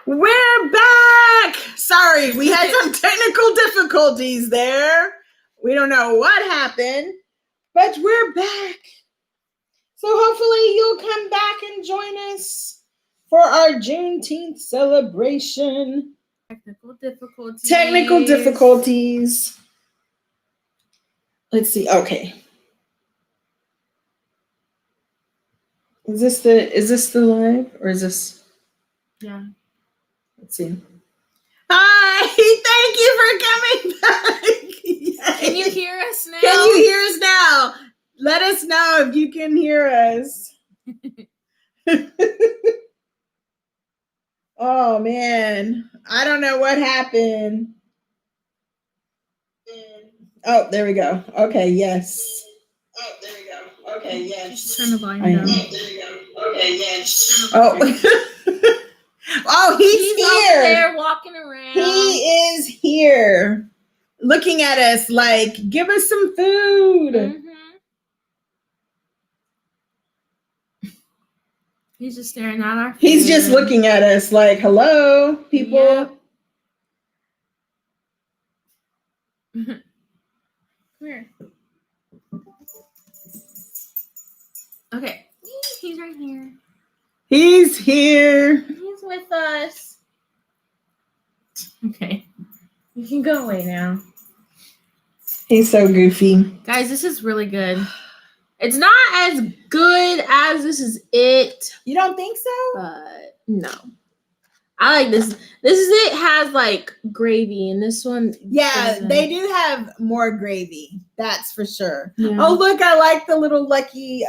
We're back. Sorry, we had some technical difficulties there. We don't know what happened, but we're back. So hopefully you'll come back and join us for our Juneteenth celebration. Technical difficulties. Let's see. Okay. Is this the live or is this? Yeah. Let's see. Hi, thank you for coming back. Yay. Can you hear us now? Can you hear us now? Let us know if you can hear us. Oh man, I don't know what happened. Oh, there we go. Okay, yes. Oh, there we go. Okay, yes. Just turn the volume down. Oh, there we go. Okay, yes. Oh. Oh, he's here. Over there walking around. He is here, looking at us like, give us some food. Mm-hmm. He's just staring at our food. He's just looking at us like, hello, people. Yep. Come here. Okay. He's right here. He's here. He's with us. Okay. You can go away now. He's so goofy. Guys, this is really good. It's not as good as This Is It. You don't think so? But no. I like this. This Is It has like gravy, and this one. Yeah, doesn't. they do have more gravy. That's for sure. Yeah. Oh, look, I like the little lucky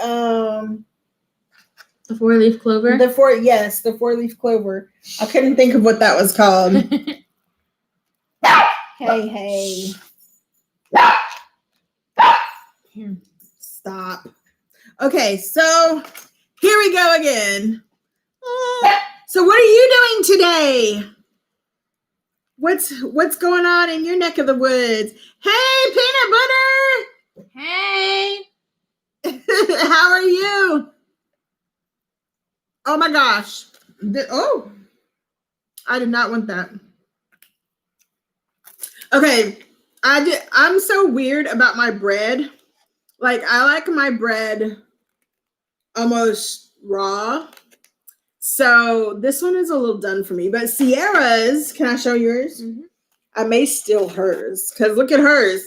The 4-leaf clover. the 4-leaf clover. I couldn't think of what that was called. Hey. Here. Stop. Okay, so here we go again. So what are you doing today? What's going on in your neck of the woods? Hey, peanut butter! Hey. How are you? Oh my gosh. I did not want that. Okay, I'm so weird about my bread. Like, I like my bread almost raw. So this one is a little done for me. But Sierra's, can I show yours? Mm-hmm. I may steal hers. Because look at hers.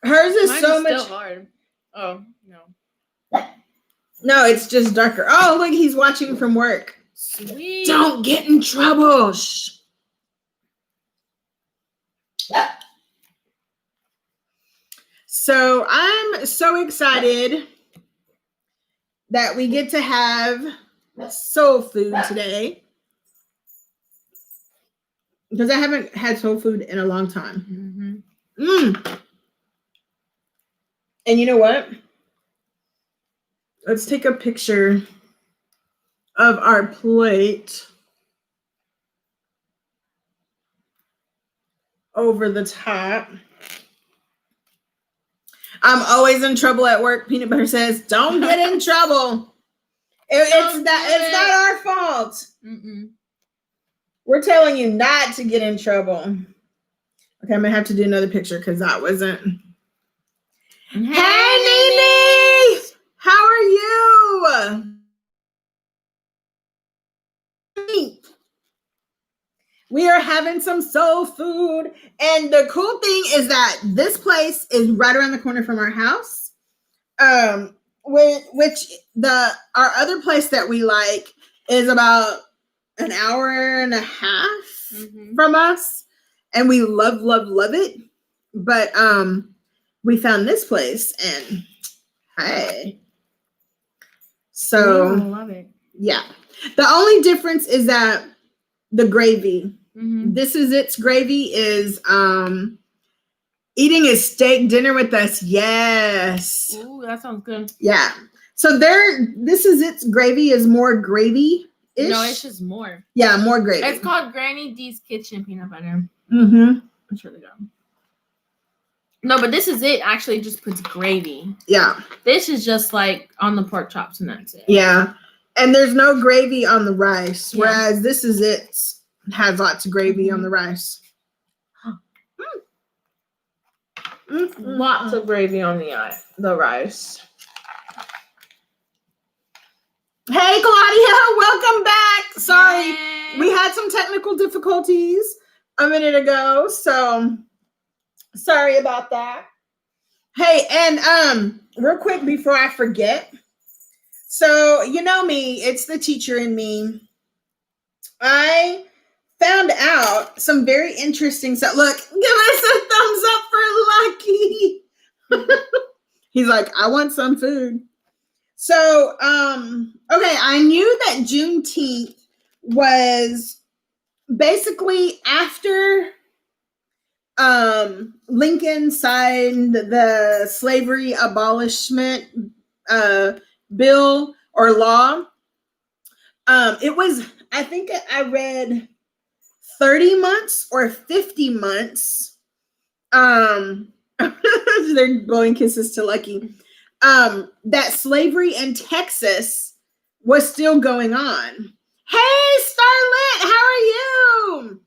Hers is Mine so is much. still hard. Oh, no. No, it's just darker. Oh, look, he's watching from work. Sweet. Don't get in trouble. Shh. So I'm so excited that we get to have soul food today. Because I haven't had soul food in a long time. Mm-hmm. And you know what? Let's take a picture of our plate over the top. I'm always in trouble at work. Peanut butter says, "Don't get in trouble." It's not our fault. Mm-mm. We're telling you not to get in trouble. Okay, I'm gonna have to do another picture because that wasn't. Hey, Nene! How are you? We are having some soul food. And the cool thing is that this place is right around the corner from our house. Which our other place that we like is about an hour and a half from us. And we love it. But we found this place and hey. So I love it. Yeah. The only difference is that the gravy. Mm-hmm. This Is It's gravy is eating a steak dinner with us. Yes. Ooh, that sounds good. Yeah. So This Is It's gravy is more gravy-ish. No, it's just more. Yeah, more gravy. It's called Granny D's Kitchen Peanut Butter. Mm-hmm. It's really good. No, but This Is It actually just puts gravy. Yeah. This is just like on the pork chops and that's it. Yeah. And there's no gravy on the rice, whereas this is it has lots of gravy on the rice. Lots of gravy on the rice. Hey, Claudia, welcome back. Sorry, Yay. we had some technical difficulties a minute ago, so sorry about that. Hey, and real quick before I forget, so you know me, it's the teacher in me. I found out some very interesting stuff. Look, give us a thumbs up for Lucky. He's like, I want some food. So, okay, I knew that Juneteenth was basically after Lincoln signed the slavery abolishment bill or law. It was, I think I read 30 months or 50 months. They're blowing kisses to Lucky. That slavery in Texas was still going on. Hey, Starlet, how are you?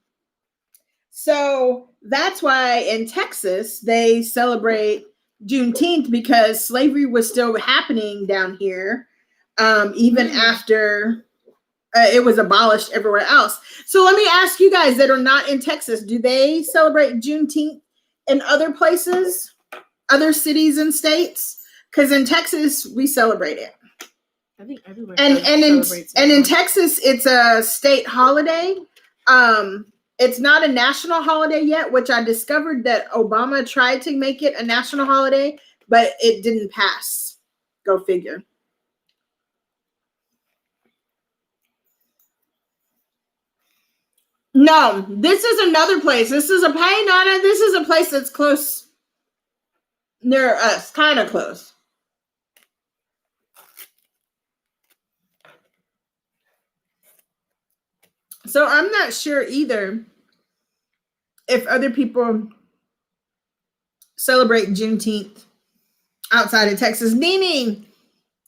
So that's why in Texas they celebrate Juneteenth, because slavery was still happening down here, even after it was abolished everywhere else. So let me ask you guys that are not in Texas, do they celebrate Juneteenth in other places, other cities and states? Because in Texas, we celebrate it. I think everywhere. And in Texas, it's a state holiday. It's not a national holiday yet, which I discovered that Obama tried to make it a national holiday, but it didn't pass. Go figure. No, this is another place. This is this is a place that's close near us, kind of close. So I'm not sure either if other people celebrate Juneteenth outside of Texas. Nene,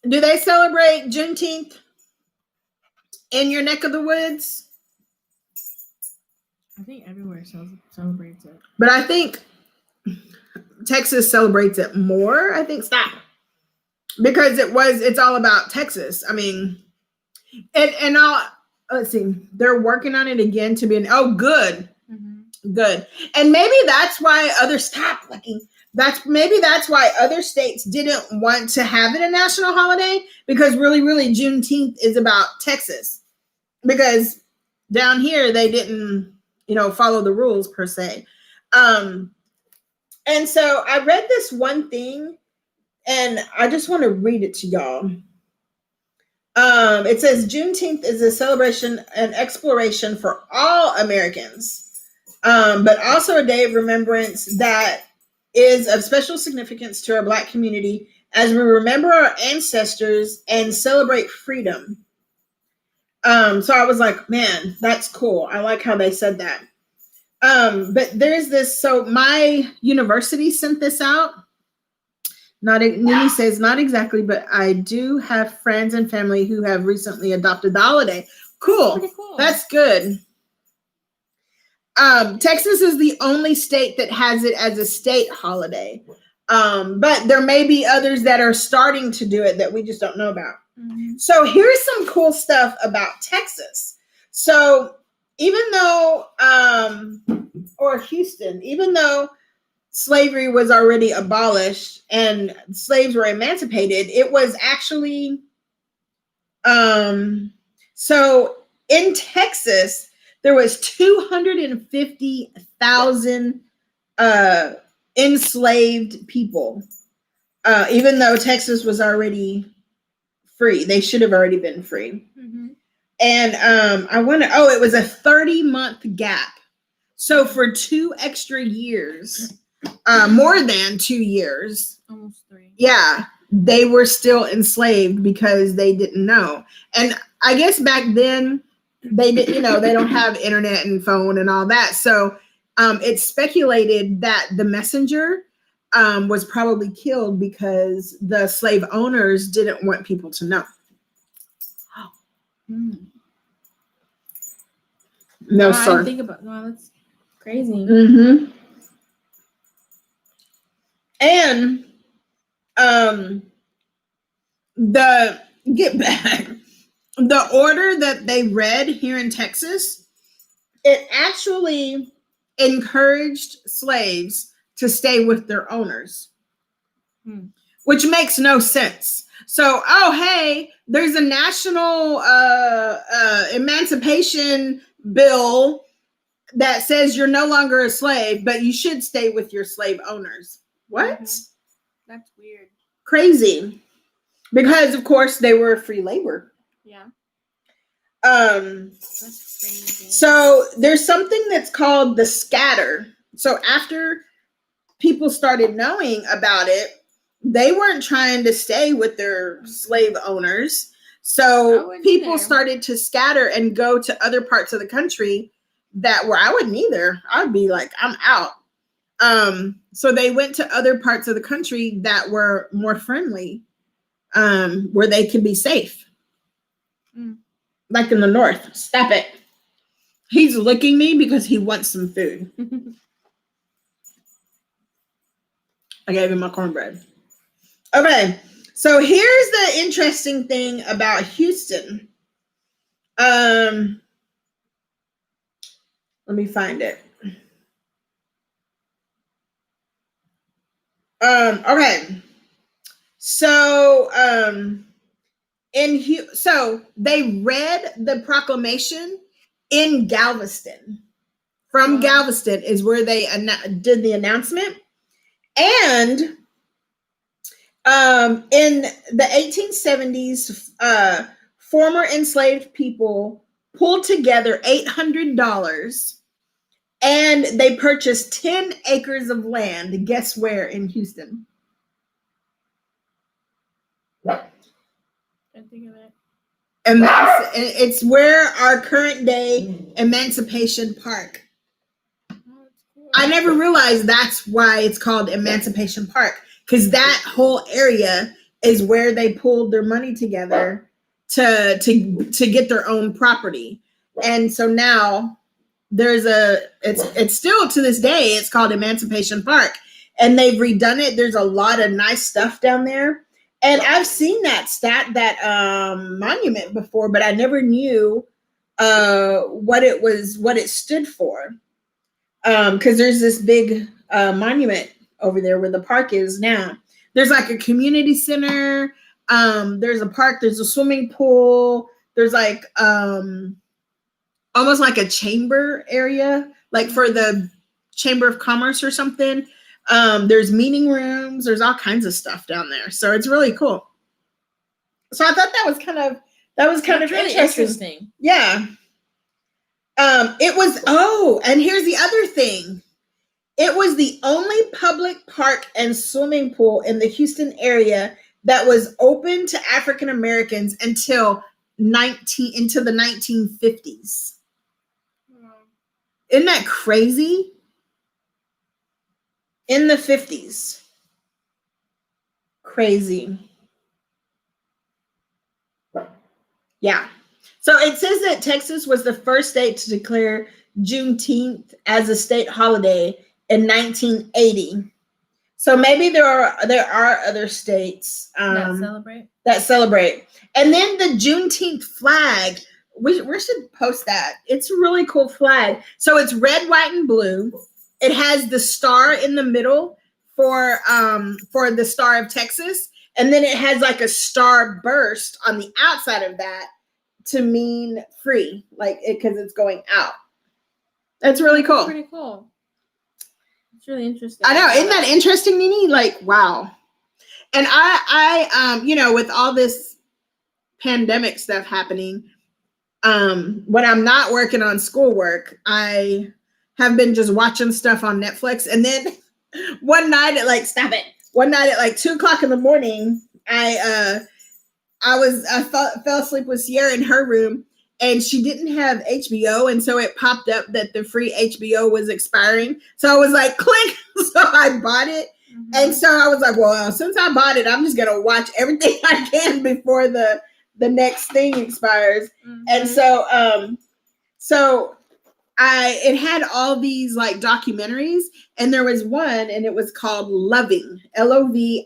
do they celebrate Juneteenth in your neck of the woods? I think everywhere celebrates it. But I think Texas celebrates it more. I think because it's all about Texas. I mean, and let's see, they're working on it again to be good. Good. And maybe that's why that's why other states didn't want to have it a national holiday, because really Juneteenth is about Texas, because down here they didn't follow the rules per se. And so I read this one thing and I just want to read it to y'all. It says Juneteenth is a celebration and exploration for all Americans, but also a day of remembrance that is of special significance to our Black community as we remember our ancestors and celebrate freedom. So I was like, man, that's cool. I like how they said that. But there's this, so my university sent this out. Nini says, not exactly, but I do have friends and family who have recently adopted the holiday. Cool. That's good. Texas is the only state that has it as a state holiday. But there may be others that are starting to do it that we just don't know about. Mm-hmm. So here's some cool stuff about Texas. So even though, or Houston, even though slavery was already abolished and slaves were emancipated, it was actually, so in Texas, there was 250,000 enslaved people, even though Texas was already free. They should have already been free. Mm-hmm. And it was a 30-month gap. So for 2 extra years, more than 2 years, almost 3. Yeah, they were still enslaved because they didn't know. And I guess back then they didn't, they don't have internet and phone and all that. So it's speculated that the messenger was probably killed because the slave owners didn't want people to know. No, I sir. didn't think about. No, that's crazy. Mm-hmm. And the get back the order that they read here in Texas, it actually encouraged slaves to stay with their owners, which makes no sense. So, oh hey, there's a national emancipation bill that says you're no longer a slave, but you should stay with your slave owners. What? That's weird. Crazy. Because of course they were free labor. Yeah. That's crazy. So there's something that's called the scatter. So after people started knowing about it, they weren't trying to stay with their slave owners. So people started to scatter and go to other parts of the country that where I wouldn't either. I'd be like, I'm out. So they went to other parts of the country that were more friendly, where they could be safe. Like in the north. Stop it. He's licking me because he wants some food. I gave him my cornbread. Okay, so here's the interesting thing about Houston. Let me find it. Okay. So so they read the proclamation in Galveston. From Galveston is where they did the announcement. And in the 1870s, former enslaved people pulled together $800 and they purchased 10 acres of land. Guess where in Houston? I think of it. And it's where our current day Emancipation Park. I never realized that's why it's called Emancipation Park, because that whole area is where they pulled their money together to get their own property. And so now it's still to this day, it's called Emancipation Park, and they've redone it. There's a lot of nice stuff down there. And I've seen that monument before, but I never knew what it stood for. Because there's this big monument over there where the park is now. There's like a community center. There's a park. There's a swimming pool. There's like almost like a chamber area, like for the Chamber of Commerce or something. There's meeting rooms. There's all kinds of stuff down there. So it's really cool. So I thought that was kind of really interesting. Yeah. It was, and here's the other thing. It was the only public park and swimming pool in the Houston area that was open to African Americans until into the 1950s. Isn't that crazy? In the 50s. Crazy. Yeah. So it says that Texas was the first state to declare Juneteenth as a state holiday in 1980. So maybe there are other states that celebrate. And then the Juneteenth flag, we should post that. It's a really cool flag. So it's red, white, and blue. It has the star in the middle for the Star of Texas, and then it has like a star burst on the outside of that to mean free, like it because it's going out. That's really cool. Pretty cool. It's really interesting. I know, isn't that interesting, Nini? Like, wow. And I with all this pandemic stuff happening, when I'm not working on schoolwork, I have been just watching stuff on Netflix. And then one night at like 2:00 in the morning, I fell asleep with Sierra in her room, and she didn't have HBO, and so it popped up that the free HBO was expiring. So I was like, click. So I bought it. And so I was like, well, since I bought it, I'm just gonna watch everything I can before the the next thing expires. Mhm. And so it had all these like documentaries, and there was one, and it was called Loving, Loving.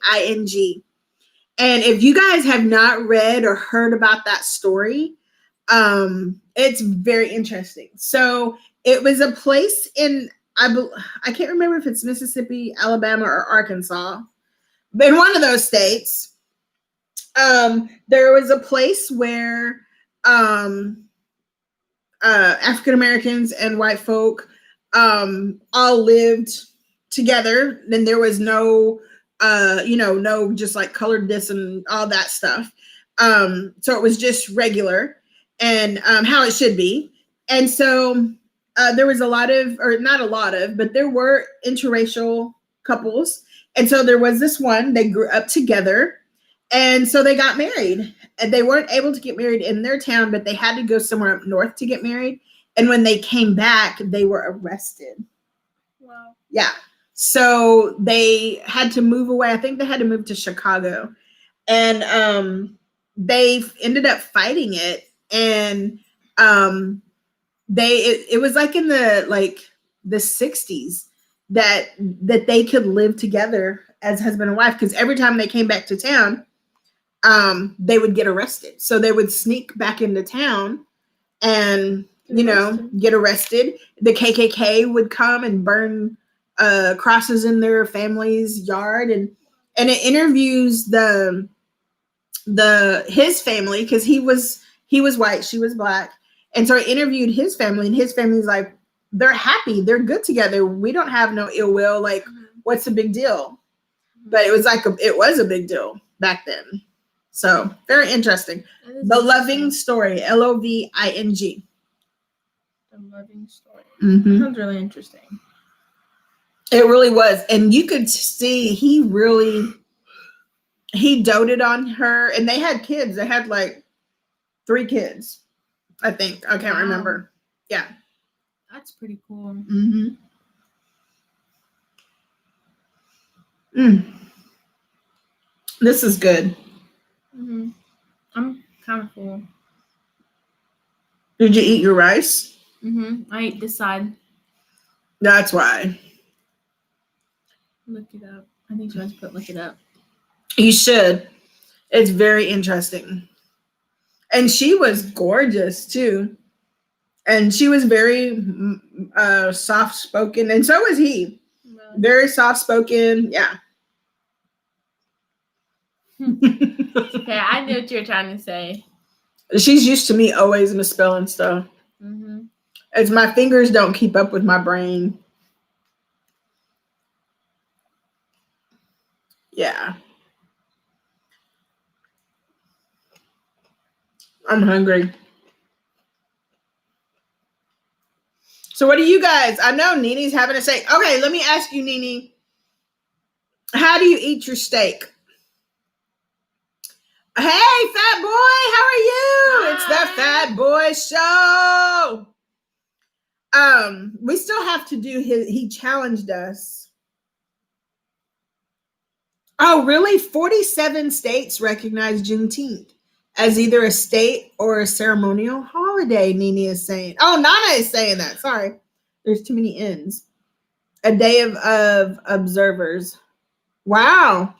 And if you guys have not read or heard about that story, it's very interesting. So it was a place in I can't remember if it's Mississippi, Alabama, or Arkansas, but in one of those states, there was a place where African Americans and white folk all lived together. And there was no, no just like colored this and all that stuff. So it was just regular and how it should be. And so there was a lot of, or not a lot of, but there were interracial couples. And so there was this one, they grew up together. And so they got married, and they weren't able to get married in their town, but they had to go somewhere up north to get married. And when they came back, they were arrested. Wow. Yeah. So they had to move away. I think they had to move to Chicago, and they ended up fighting it. And it was like in the 60s that they could live together as husband and wife, because every time they came back to town, they would get arrested. So they would sneak back into town and, get arrested. The KKK would come and burn crosses in their family's yard. And it interviews his family, because he was white, she was black. And so I interviewed his family, and his family's like, they're happy. They're good together. We don't have no ill will. Like, what's the big deal? But it was a big deal back then. So very interesting. The Loving story, Loving. The Loving story. Mm-hmm. Sounds really interesting. It really was. And you could see he doted on her, and they had kids. They had like 3 kids, I think. I can't remember. Yeah. That's pretty cool. Mm-hmm. This is good. Mm-hmm. I'm kind of full. Did you eat your rice? Mm-hmm. I ate this side. That's why. Look it up. I think she wants to put look it up. You should. It's very interesting. And she was gorgeous too. And she was very soft-spoken. And so was he. Really? Very soft-spoken. Yeah. Okay, I knew what you were trying to say. She's used to me always misspelling stuff. Mm-hmm. It's my fingers don't keep up with my brain. Yeah. I'm hungry. So what do you guys? I know Nini's having a steak. Okay, let me ask you, Nini. How do you eat your steak? Hey, fat boy, how are you? Hi. It's the Fat Boy Show. We still have to do he challenged us. Oh, really? 47 states recognize Juneteenth as either a state or a ceremonial holiday, Nini is saying. Oh, Nana is saying that. Sorry. There's too many N's. A day of observers. Wow.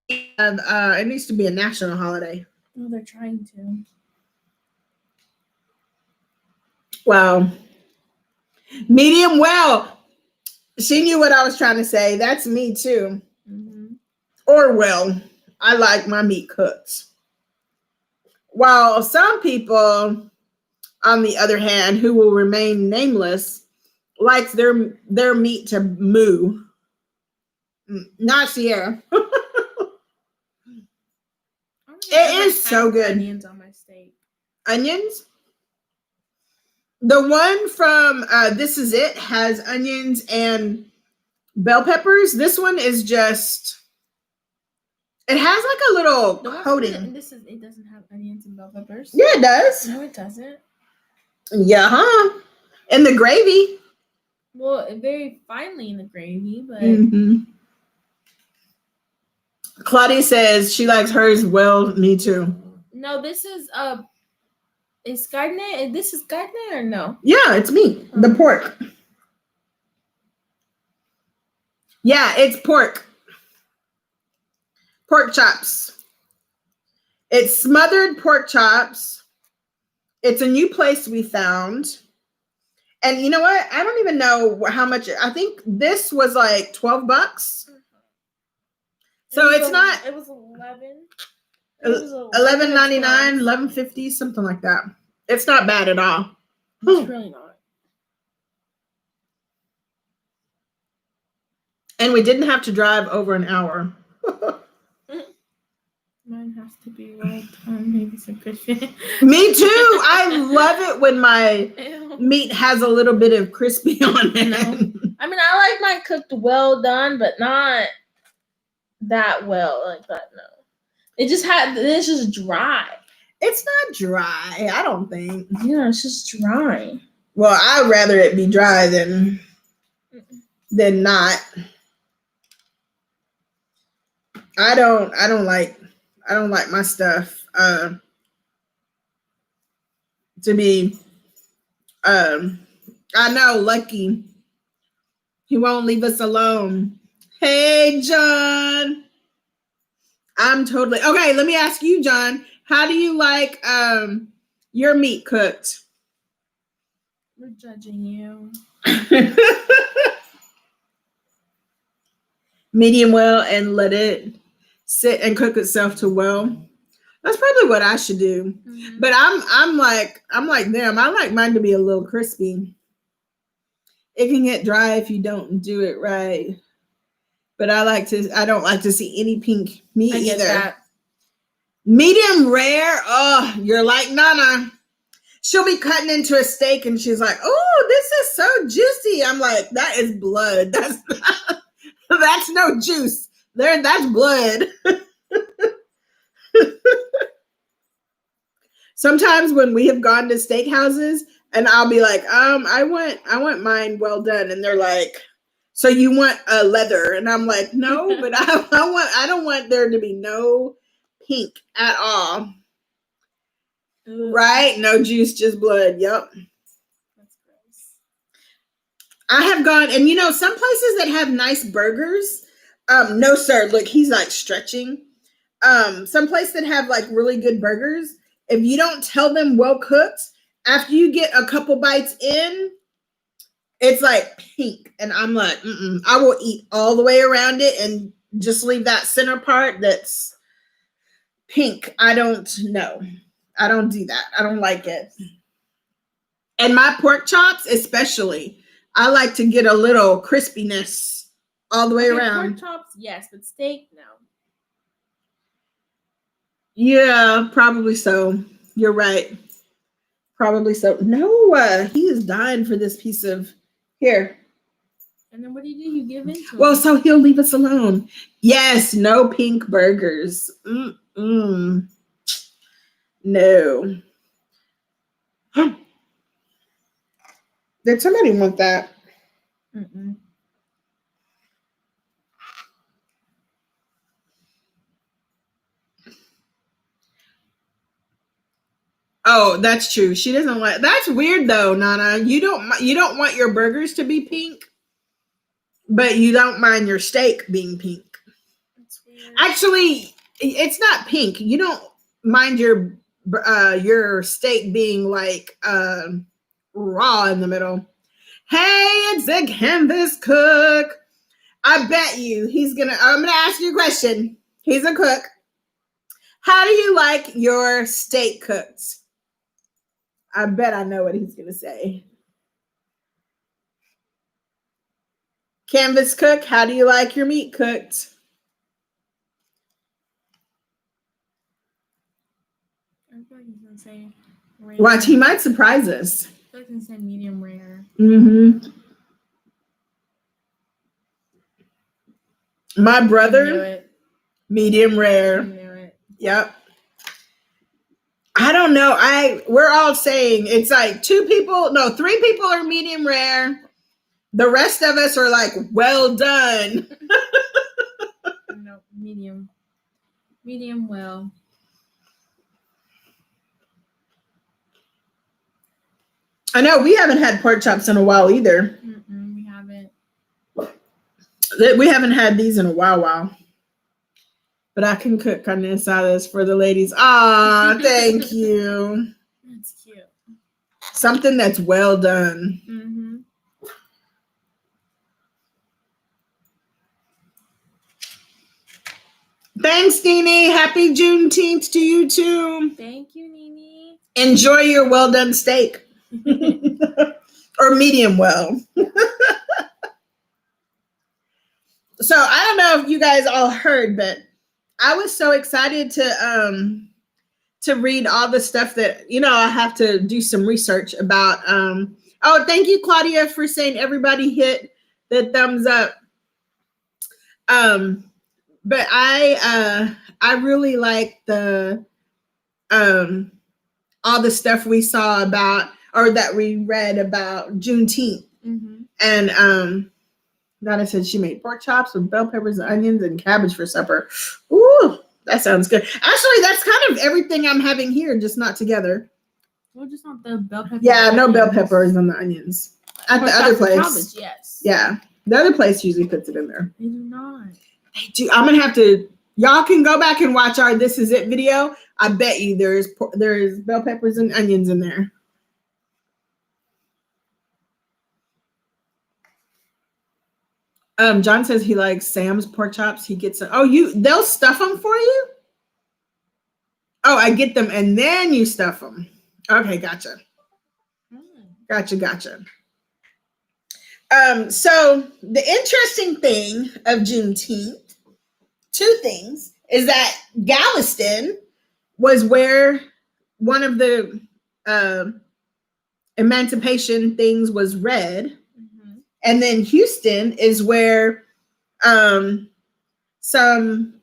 It needs to be a national holiday. Oh, they're trying to. Wow. Medium well. She knew what I was trying to say. That's me too. Mm-hmm. Or well. I like my meat cooked. While some people, on the other hand, who will remain nameless, likes their meat to moo. Not Sierra. It is so good. Onions on my steak. Onions? The one from This Is It has onions and bell peppers. This one is just, it has like a little coating. It doesn't have onions and bell peppers. Yeah, it does. No, it doesn't. Yeah, huh? And the gravy. Well, very finely in the gravy, but Mm-hmm. Claudia says she likes hers well. Me too. No, this is Gardner? This is Gardner or no? Yeah, it's meat. The pork. Yeah, it's pork. Pork chops. It's smothered pork chops. It's a new place we found. And you know what? I don't even know how much. I think this was like $12. So it's not. It was 11. $11.99, $11.50, something like that. It's not bad at all. It's really not. And we didn't have to drive over an hour. Mine has to be well done. Maybe some good fit. Me too. I love it when my Ew. meat has a little bit of crispy on it. No. I mean, I like mine cooked well done, but not that well like that. No, it's just dry. It's not dry, I don't think. Yeah, it's just dry. Well, I'd rather it be dry than not. I don't like my stuff to be I know, Lucky. He won't leave us alone. Hey, John. I'm totally okay. Let me ask you, John. How do you like your meat cooked? We're judging you. Medium well and let it sit and cook itself to well. That's probably what I should do. Mm-hmm. But I'm like them. I like mine to be a little crispy. It can get dry if you don't do it right. But I don't like to see any pink meat either. That. Medium rare. Oh, you're like Nana. She'll be cutting into a steak and she's like, "Oh, this is so juicy." I'm like, "That is blood. That's no juice. That's blood." Sometimes when we have gone to steakhouses and I'll be like, I want mine well done, and they're like, "So you want a leather?" And I'm like, "No, but I don't want there to be no pink at all." Ooh. Right? No juice, just blood. Yep. That's gross. I have gone, and some places that have nice burgers. No, sir. Look, he's like stretching. Some places that have like really good burgers. If you don't tell them well cooked, after you get a couple bites in, it's like pink. And I'm like, I will eat all the way around it and just leave that center part that's pink. I don't know. I don't do that. I don't like it. And my pork chops, especially, I like to get a little crispiness all the way around. Pork chops, yes, but steak, no. Yeah, probably so. You're right. Probably so. No, he is dying for this piece of here. And then what do? You give in to him? Well, so he'll leave us alone. Yes, no pink burgers. No. Did somebody want that? Mm-mm. Oh, that's true. She doesn't like. That's weird though, Nana. You don't want your burgers to be pink, but you don't mind your steak being pink. That's weird. Actually, it's not pink. You don't mind your steak being like raw in the middle. Hey, it's a canvas cook. I bet you I'm gonna ask you a question. He's a cook. How do you like your steak cooked? I bet I know what he's gonna say. Canvas cook, how do you like your meat cooked? I feel like he's gonna say rare. Watch, he might surprise us. I feel like he's gonna say medium rare. Mm-hmm. My brother, medium rare. Yep. I don't know. We're all saying it's like 3 people are medium rare. The rest of us are like well done. No, medium. Medium well. I know we haven't had pork chops in a while either. We haven't. We haven't had these in a while. But I can cook carne asadas for the ladies. Ah, thank you. That's cute. Something that's well done. Mm-hmm. Thanks, Nene. Happy Juneteenth to you too. Thank you, Nene. Enjoy your well done steak. Or medium well. So I don't know if you guys all heard, but I was so excited to read all the stuff that, I have to do some research about. Oh, thank you, Claudia, for saying everybody hit the thumbs up. But I really like the all the stuff we saw about, or that we read about Juneteenth. Mm-hmm. And Nana said she made pork chops with bell peppers and onions and cabbage for supper. Ooh, that sounds good. Actually, that's kind of everything I'm having here, just not together. Well, just not the bell peppers. Yeah, no bell peppers and the onions. At Pork the other chops and place. cabbage, yes. Yeah, the other place usually puts it in there. They do not. They do. I'm gonna have to. Y'all can go back and watch our "This Is It" video. I bet you there's bell peppers and onions in there. John says he likes Sam's pork chops. He gets them. Oh, they'll stuff them for you? Oh, I get them and then you stuff them. Okay, gotcha. Gotcha. So the interesting thing of Juneteenth, two things, is that Galveston was where one of the emancipation things was read. And then Houston is where some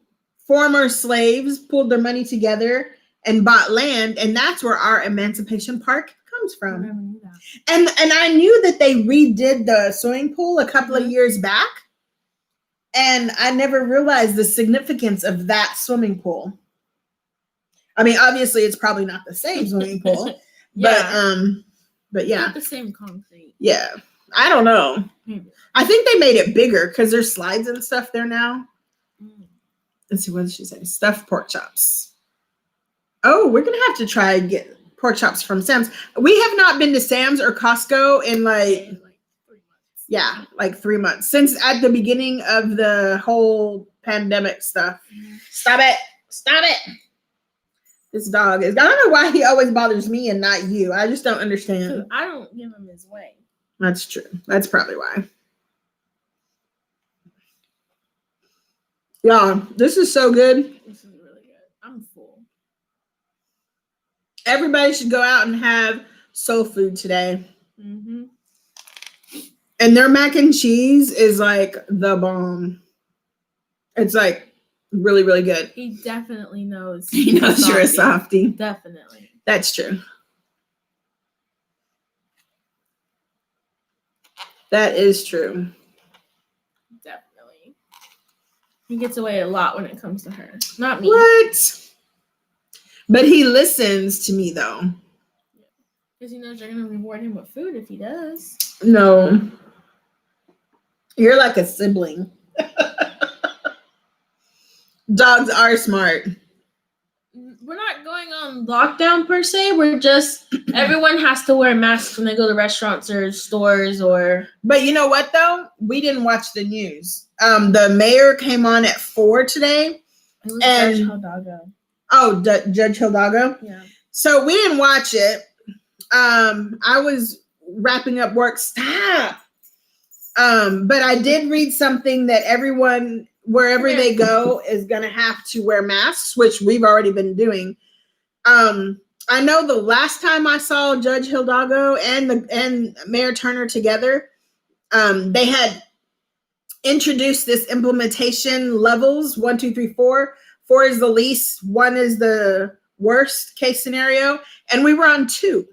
former slaves pulled their money together and bought land, and that's where our Emancipation Park comes from. I never knew that. And I knew that they redid the swimming pool a couple of years back, and I never realized the significance of that swimming pool. I mean, obviously, it's probably not the same swimming pool, but yeah, Not the same concrete. Yeah. I don't know. I think they made it bigger because there's slides and stuff there now. Let's see, what did she say? Stuffed pork chops. Oh, we're going to have to try and get pork chops from Sam's. We have not been to Sam's or Costco in like 3 months. Yeah, like 3 months. Since at the beginning of the whole pandemic stuff. Stop it. This dog is, I don't know why he always bothers me and not you. I just don't understand. I don't give him his way. That's true. That's probably why. Yeah, this is so good. This is really good. I'm full. Everybody should go out and have soul food today. Mm-hmm. And their mac and cheese is like the bomb. It's like really, really good. He definitely knows. He knows you're a softie. Definitely. That's true. That is true. Definitely. He gets away a lot when it comes to her. Not me. What? But he listens to me, though. Because he knows you're going to reward him with food if he does. No. You're like a sibling. Dogs are smart. We're not going on lockdown per se. We're just, everyone has to wear masks when they go to restaurants or stores or. But you know what, though? We didn't watch the news. The mayor came on at 4 today. It was Judge Hidalgo. Oh, Judge Hidalgo? Yeah. So we didn't watch it. I was wrapping up work. Stop. But I did read something that everyone, wherever they go, is going to have to wear masks, which we've already been doing. I know the last time I saw Judge Hidalgo and Mayor Turner together, they had introduced this implementation levels 1, 2, 3, 4. 4 is the least, 1 is the worst case scenario, and we were on 2.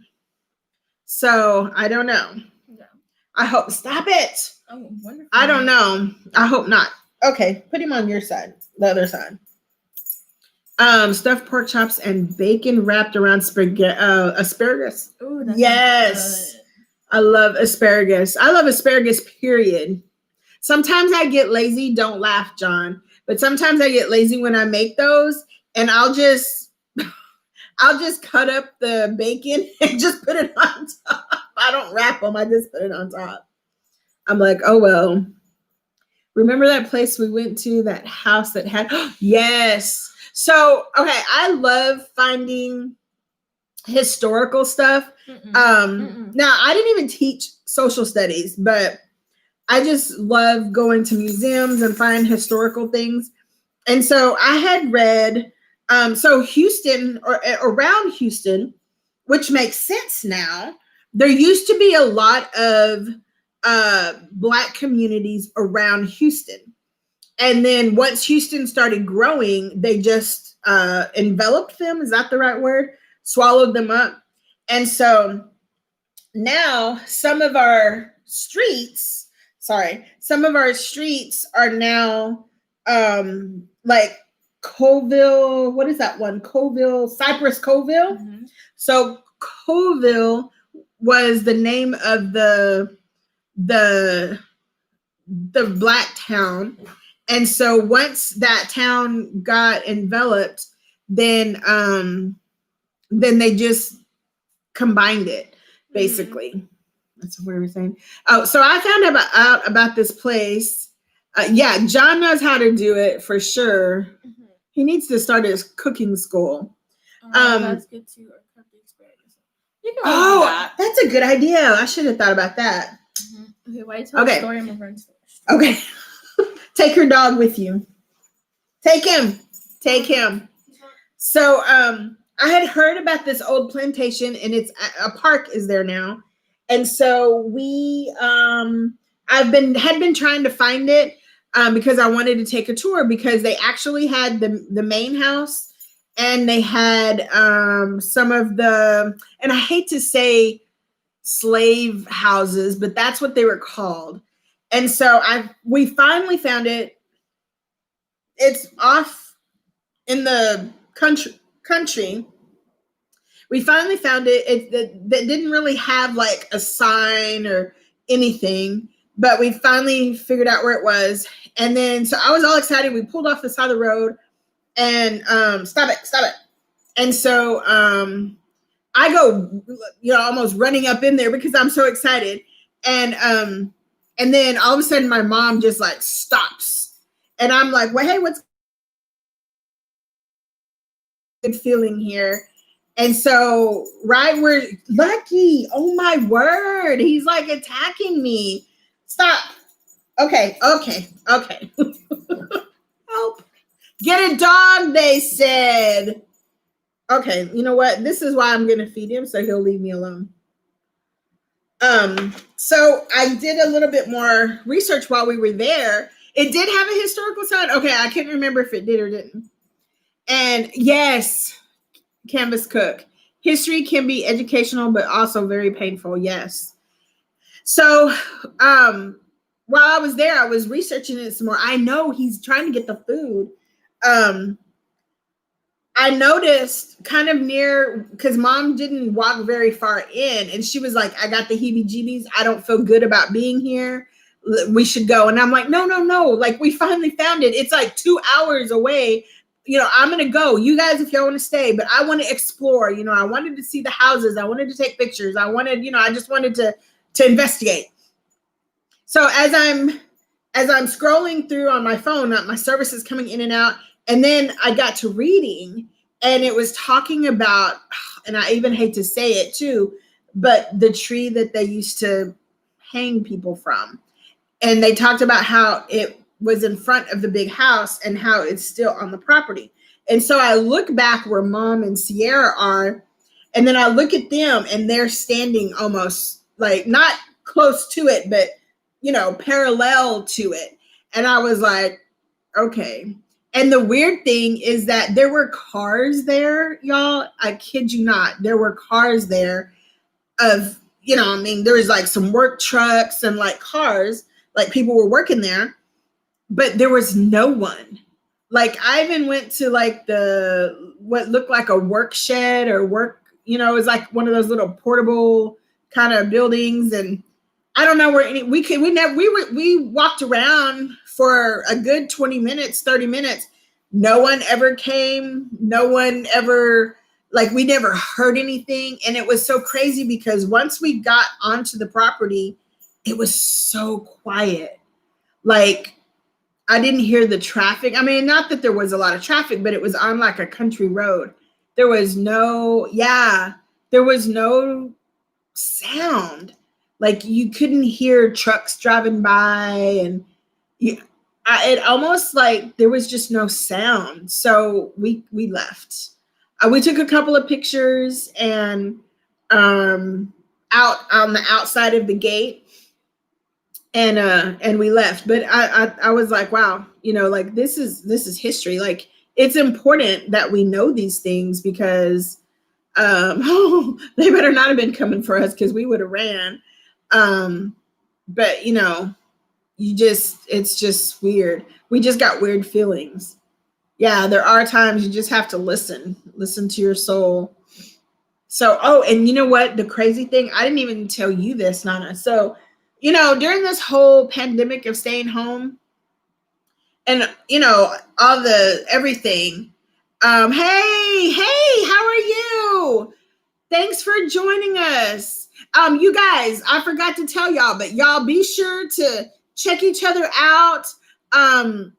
So I don't know. Yeah. I hope. Stop it. Oh, wonderful. I don't know. I hope not. Okay, put him on your side, the other side. Stuffed pork chops and bacon wrapped around asparagus. Ooh, that sounds Yes. good. I love asparagus. I love asparagus, period. Sometimes I get lazy. Don't laugh, John. But sometimes I get lazy when I make those, and I'll just cut up the bacon and just put it on top. I don't wrap them. I just put it on top. I'm like, oh well. Remember that place we went to, that house that had yes. So, okay, I love finding historical stuff. Now I didn't even teach social studies, but I just love going to museums and find historical things. And so I had read so Houston, or around Houston, which makes sense now, there used to be a lot of Black communities around Houston. And then once Houston started growing, they just enveloped them. Is that the right word? Swallowed them up. And so now some of our streets are now like Colville. What is that one? Colville, Cypress Colville. Mm-hmm. So Colville was the name of the Black town. And so once that town got enveloped, then they just combined it, basically. Mm-hmm. That's what we were saying. Oh, so I found out about this place. Yeah, John knows how to do it for sure. Mm-hmm. He needs to start his cooking school. That's good too. Or cook the asparagus. You can do that. That's a good idea. I should have thought about that. Mm-hmm. Okay, why tell the story? I'm gonna run first. Okay. Take your dog with you. Take him. So I had heard about this old plantation, and it's a park is there now. And so we had been trying to find it because I wanted to take a tour, because they actually had the main house, and they had some of the, and I hate to say slave houses, but that's what they were called. And so we finally found it. It's off in the country. We finally found it. That didn't really have like a sign or anything, but we finally figured out where it was. And then, so I was all excited. We pulled off the side of the road, and stop it. And so I go, almost running up in there because I'm so excited. And then all of a sudden my mom just like stops, and I'm like, well, hey, what's good feeling here? And so right where Lucky, oh my word, he's like attacking me. Stop. Okay. Help. Get a dog, they said. Okay, you know what? This is why I'm gonna feed him, so he'll leave me alone. So I did a little bit more research while we were there. It did have a historical side. Okay, I can't remember if it did or didn't. And yes, Canvas Cook. History can be educational, but also very painful. Yes. So while I was there, I was researching it some more. I know he's trying to get the food. I noticed kind of near, because mom didn't walk very far in, and she was like, I got the heebie-jeebies. I don't feel good about being here. We should go. And I'm like, no. Like, we finally found it. It's like 2 hours away. I'm going to go. You guys, if y'all want to stay, but I want to explore. I wanted to see the houses. I wanted to take pictures. I just wanted to investigate. So as I'm scrolling through on my phone, my service is coming in and out. And then I got to reading, and it was talking about, and I even hate to say it too, but the tree that they used to hang people from. And they talked about how it was in front of the big house and how it's still on the property. And so I look back where Mom and Sierra are, and then I look at them, and they're standing almost like not close to it, but parallel to it. And I was like, okay. And the weird thing is that there were cars there, y'all. I kid you not. There were cars there of, there was like some work trucks and like cars, like people were working there, but there was no one. Like I even went to like the what looked like a work shed or work, you know, it was like one of those little portable kind of buildings, and I don't know where any we walked around for a good 20 minutes, 30 minutes. No one ever came, no one ever, like we never heard anything, and it was so crazy because once we got onto the property, it was so quiet. Like I didn't hear the traffic. I mean, not that there was a lot of traffic, but it was on like a country road. There was no, yeah, there was no sound. Like you couldn't hear trucks driving by, and you, it almost like there was just no sound. So we left. We took a couple of pictures and out on the outside of the gate, and we left. But I was like, wow, you know, like this is history. Like it's important that we know these things because oh, they better not have been coming for us because we would have ran. But you know, it's just weird. We just got weird feelings. Yeah, there are times you just have to listen to your soul. So, oh, and you know what? The crazy thing, I didn't even tell you this, Nana. So, you know, during this whole pandemic of staying home and, you know, all the everything, hey, how are you? Thanks for joining us. You guys, I forgot to tell y'all, but y'all be sure to check each other out.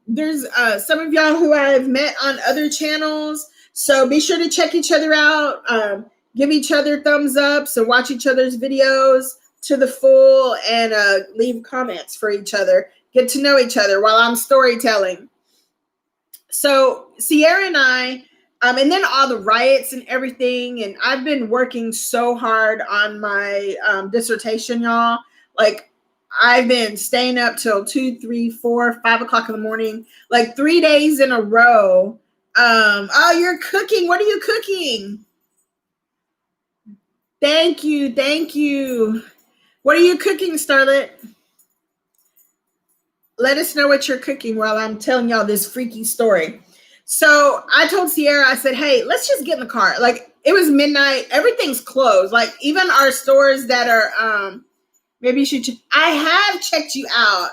There's some of y'all who I've met on other channels, so be sure to check each other out. Give each other thumbs up, so watch each other's videos to the full, and leave comments for each other. Get to know each other while I'm storytelling. So Sierra and I, and then all the riots and everything, and I've been working so hard on my dissertation, y'all. Like I've been staying up till 2, 3, 4, 5 o'clock in the morning, like 3 days in a row. Oh, you're cooking. What are you cooking? Thank you. What are you cooking, Starlet? Let us know what you're cooking while I'm telling y'all this freaky story. So I told Sierra, I said, hey, let's just get in the car. Like it was midnight. Everything's closed. Like even our stores that are, maybe you should, I have checked you out,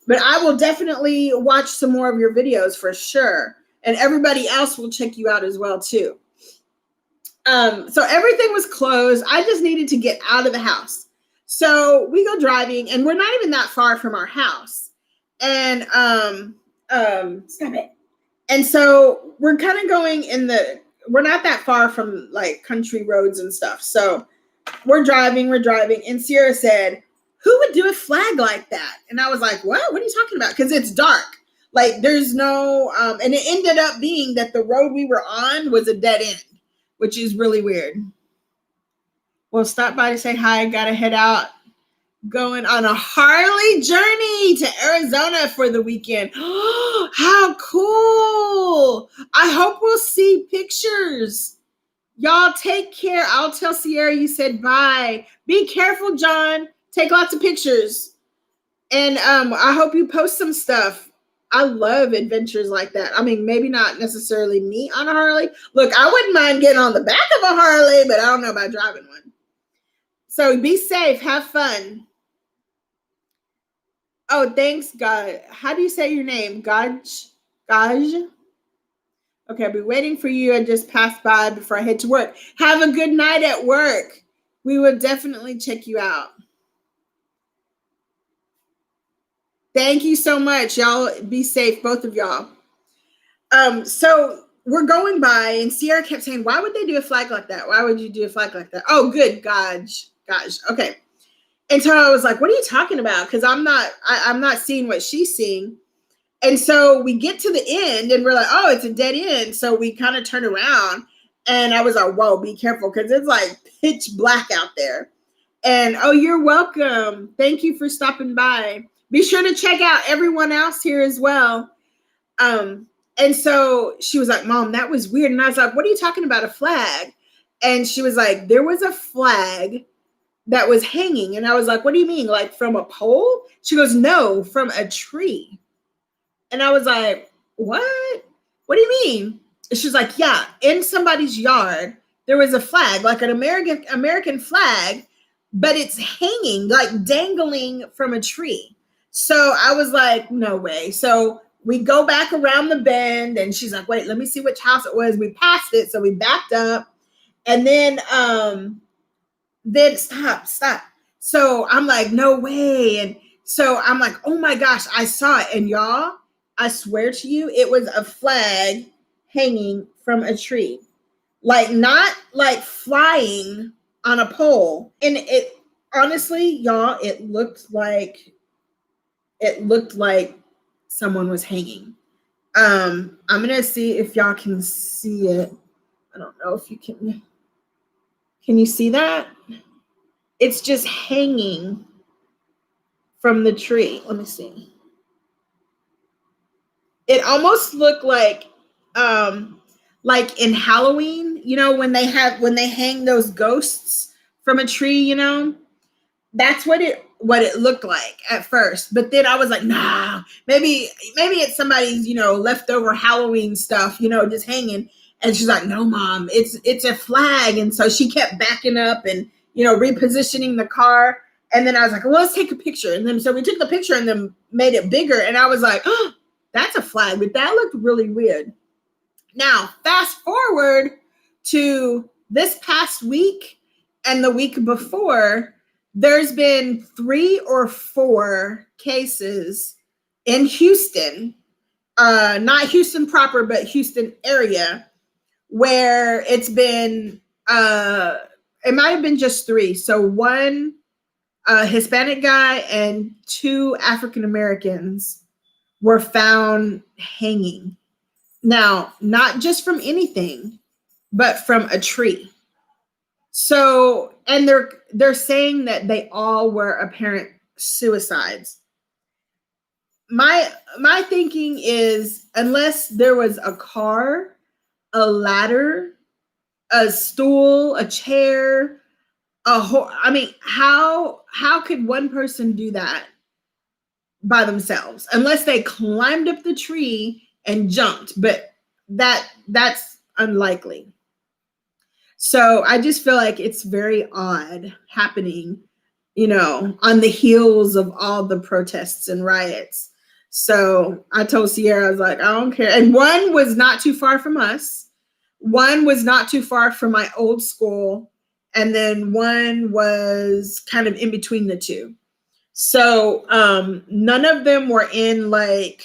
but I will definitely watch some more of your videos for sure. And everybody else will check you out as well too. So everything was closed. I just needed to get out of the house. So we go driving, and we're not even that far from our house. And stop it. And so we're kind of going we're not that far from like country roads and stuff. So we're driving, and Sierra said, who would do a flag like that? And I was like, what? What are you talking about? Because it's dark. Like there's no, and it ended up being that the road we were on was a dead end, which is really weird. Well, stop by to say hi. Gotta head out. Going on a Harley journey to Arizona for the weekend. How cool. I hope we'll see pictures. Y'all take care. I'll tell Sierra you said bye. Be careful, John. Take lots of pictures. And I hope you post some stuff. I love adventures like that. I mean, maybe not necessarily me on a Harley. Look, I wouldn't mind getting on the back of a Harley, but I don't know about driving one. So be safe. Have fun. Oh, thanks, God. How do you say your name? Gaj? Okay, I'll be waiting for you. I just passed by before I head to work. Have a good night at work. We will definitely check you out. Thank you so much. Y'all be safe, both of y'all. So we're going by, and Sierra kept saying, why would they do a flag like that? Why would you do a flag like that? Oh, good. Gosh. Okay. And so I was like, what are you talking about? Because I'm not seeing what she's seeing. And so we get to the end, and we're like, oh, it's a dead end. So we kind of turn around, and I was like, whoa, be careful, because it's like pitch black out there. And oh, you're welcome. Thank you for stopping by. Be sure to check out everyone else here as well. And so she was like, Mom, that was weird. And I was like, what are you talking about, a flag? And she was like, there was a flag that was hanging. And I was like, what do you mean? Like from a pole? She goes, no, from a tree. And I was like, what? what do you mean? And she's like, yeah, in somebody's yard, there was a flag, like an American flag, but it's hanging, like dangling from a tree. So I was like, no way. So we go back around the bend and she's like, wait, let me see which house it was. We passed it. So we backed up and then stop. So I'm like, no way. And so I'm like, oh my gosh, I saw it. And y'all, I swear to you, it was a flag hanging from a tree. Like not like flying on a pole. And it honestly, y'all, it looked like someone was hanging. I'm gonna see if y'all can see it. I don't know if you can you see that? It's just hanging from the tree. Let me see. It almost looked like in Halloween, you know, when they hang those ghosts from a tree, you know, that's what it looked like at first. But then I was like, nah, maybe it's somebody's, you know, leftover Halloween stuff, you know, just hanging. And she's like, no, Mom, it's a flag. And so she kept backing up and, you know, repositioning the car. And then I was like, well, let's take a picture. And then so we took the picture and then made it bigger. And I was like, oh, that's a flag, but that looked really weird. Now, fast forward to this past week and the week before, there's been 3 or 4 cases in Houston, not Houston proper, but Houston area, where it's been, it might have been just 3. So 1 Hispanic guy and 2 African Americans were found hanging. Now, not just from anything, but from a tree. So, and they're saying that they all were apparent suicides. My thinking is, unless there was a car, a ladder, a stool, a chair, I mean, how could one person do that by themselves? Unless they climbed up the tree and jumped, but that's unlikely. So I just feel like it's very odd happening, you know, on the heels of all the protests and riots. So I told Sierra, I was like, I don't care. And 1 was not too far from us. 1 was not too far from my old school. And then 1 was kind of in between the 2. So none of them were in like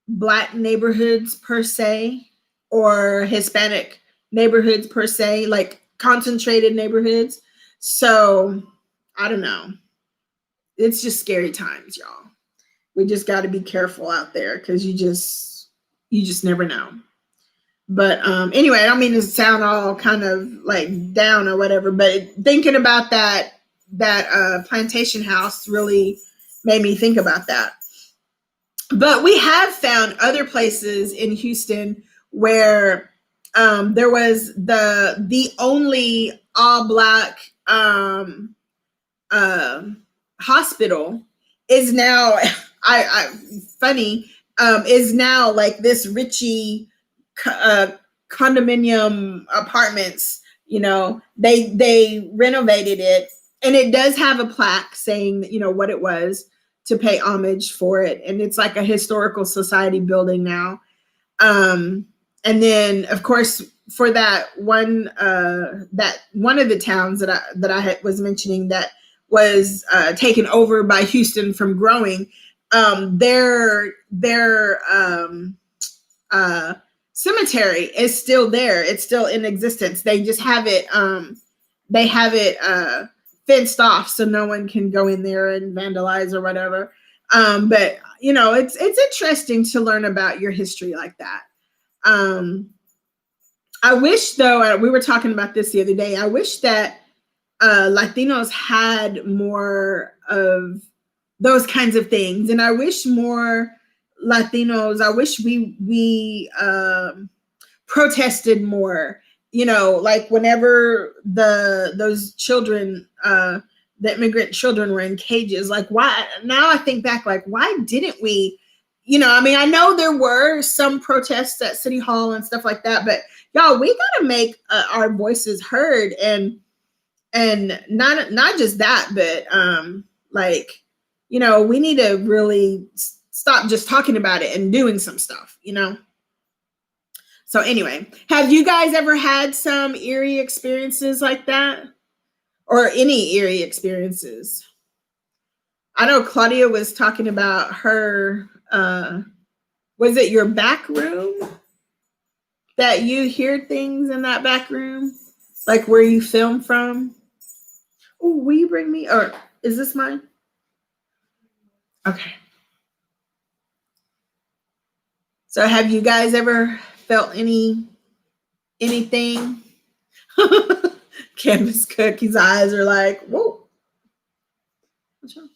Black neighborhoods per se, or Hispanic neighborhoods per se, like concentrated neighborhoods. So I don't know. It's just scary times, y'all. We just got to be careful out there because you just never know. But anyway, I don't mean to sound all kind of like down or whatever, but thinking about that plantation house really made me think about that. But we have found other places in Houston where there was the only all Black hospital is now is now like this Richie condominium apartments. You know, they renovated it, and it does have a plaque saying, you know, what it was, to pay homage for it. And it's like a historical society building now. And then of course, for that one of the towns that I was mentioning that was taken over by Houston from growing, their cemetery is still there. It's still in existence. They just have it, fenced off so no one can go in there and vandalize or whatever. But you know, it's interesting to learn about your history like that. I wish, though, we were talking about this the other day, I wish that Latinos had more of those kinds of things. And I wish more Latinos, I wish we protested more. You know, like whenever those children, the immigrant children were in cages, like why, now I think back, like, why didn't we I mean, I know there were some protests at City Hall and stuff like that, but y'all, we got to make our voices heard, and not just that, but like, we need to really stop just talking about it and doing some stuff. So anyway, have you guys ever had some eerie experiences like that, or any eerie experiences? I know Claudia was talking about her. Was it your back room that you hear things in that back room, like where you film from? Oh, will you bring me? Or is this mine? Okay. So, have you guys ever felt anything? Canvas Cookie's eyes are like, whoa. What's wrong?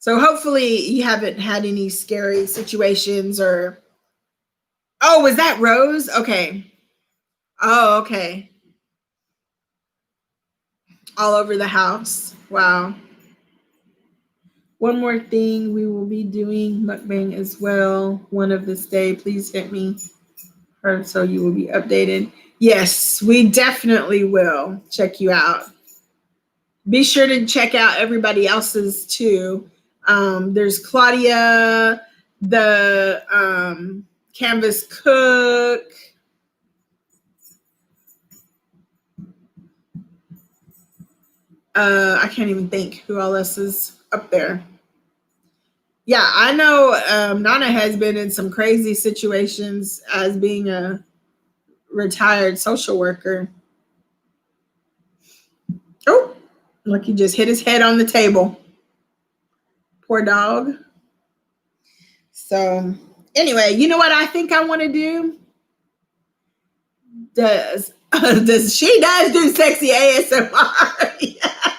So hopefully you haven't had any scary situations or. Oh, was that Rose? Okay. Oh, okay. All over the house. Wow. One more thing, we will be doing mukbang as well one of this day. Please hit me so you will be updated. Yes, we definitely will check you out. Be sure to check out everybody else's too. There's Claudia, the Canvas Cook. I can't even think who else is up there. Yeah, I know Nana has been in some crazy situations as being a retired social worker. Oh, look, he just hit his head on the table. Poor dog. So, anyway, you know what I think I want to do? Does she does do sexy ASMR? Yes.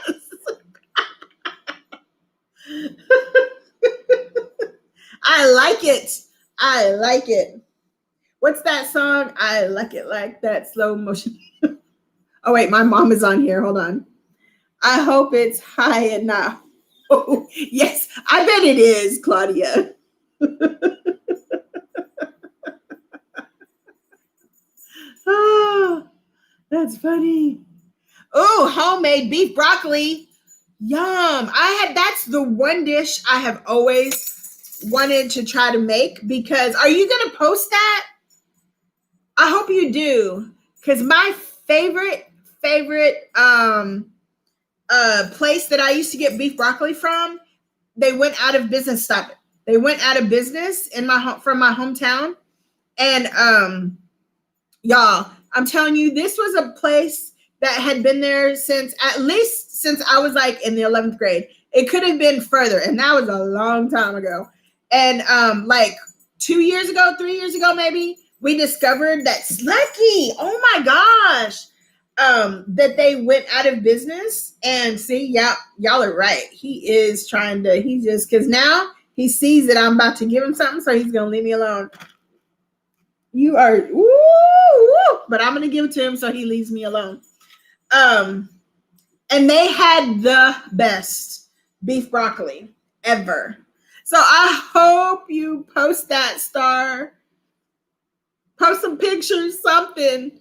I like it. I like it. What's that song? I like it like that, slow motion. Oh wait, my mom is on here. Hold on. I hope it's high and not. Oh, yes, I bet it is, Claudia. Oh, that's funny. Oh, homemade beef broccoli. Yum. That's the one dish I have always wanted to try to make, because are you going to post that? I hope you do, because my favorite place that I used to get beef broccoli from, they went out of business. Stop it. They went out of business from my hometown. And y'all, I'm telling you, this was a place that had been there since I was like in the 11th grade. It could have been further, and that was a long time ago. And like 2 years ago, 3 years ago, maybe, we discovered that Slucky, oh my gosh, that they went out of business. And see, y'all are right. Because now he sees that I'm about to give him something, so he's going to leave me alone. You are, but I'm going to give it to him so he leaves me alone. And they had the best beef broccoli ever. So I hope you post that, Star. Post some pictures, something,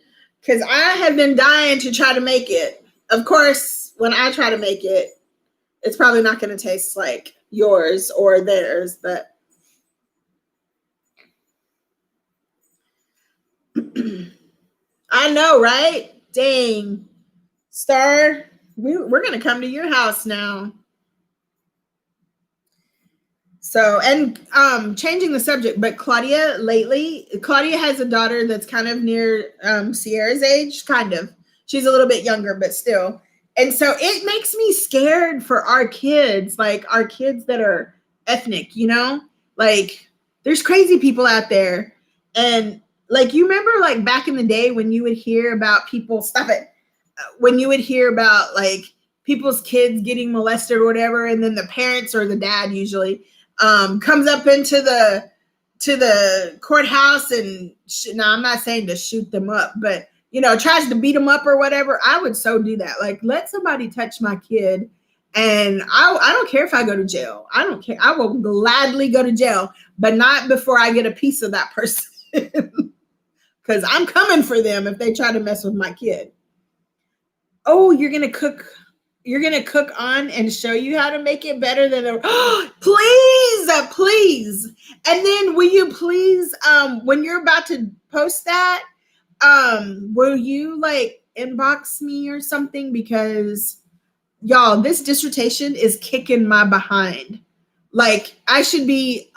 because I have been dying to try to make it. Of course, when I try to make it, it's probably not going to taste like yours or theirs, but I know, right? Dang. Star, we're going to come to your house now. So, and changing the subject, but Claudia has a daughter that's kind of near Sierra's age, kind of. She's a little bit younger, but still. And so it makes me scared for our kids, like our kids that are ethnic, like there's crazy people out there. And like, you remember like back in the day when you would hear about people, when you would hear about like people's kids getting molested or whatever, and then the parents or the dad usually comes up into the courthouse and now I'm not saying to shoot them up, but tries to beat them up or whatever, I would so do that. Like, let somebody touch my kid, and I don't care if I go to jail. I don't care. I will gladly go to jail, but not before I get a piece of that person. Because I'm coming for them if they try to mess with my kid. Oh, you're gonna cook on and show you how to make it better than please. And then will you please, when you're about to post that, will you like inbox me or something? Because y'all, this dissertation is kicking my behind. Like, I should be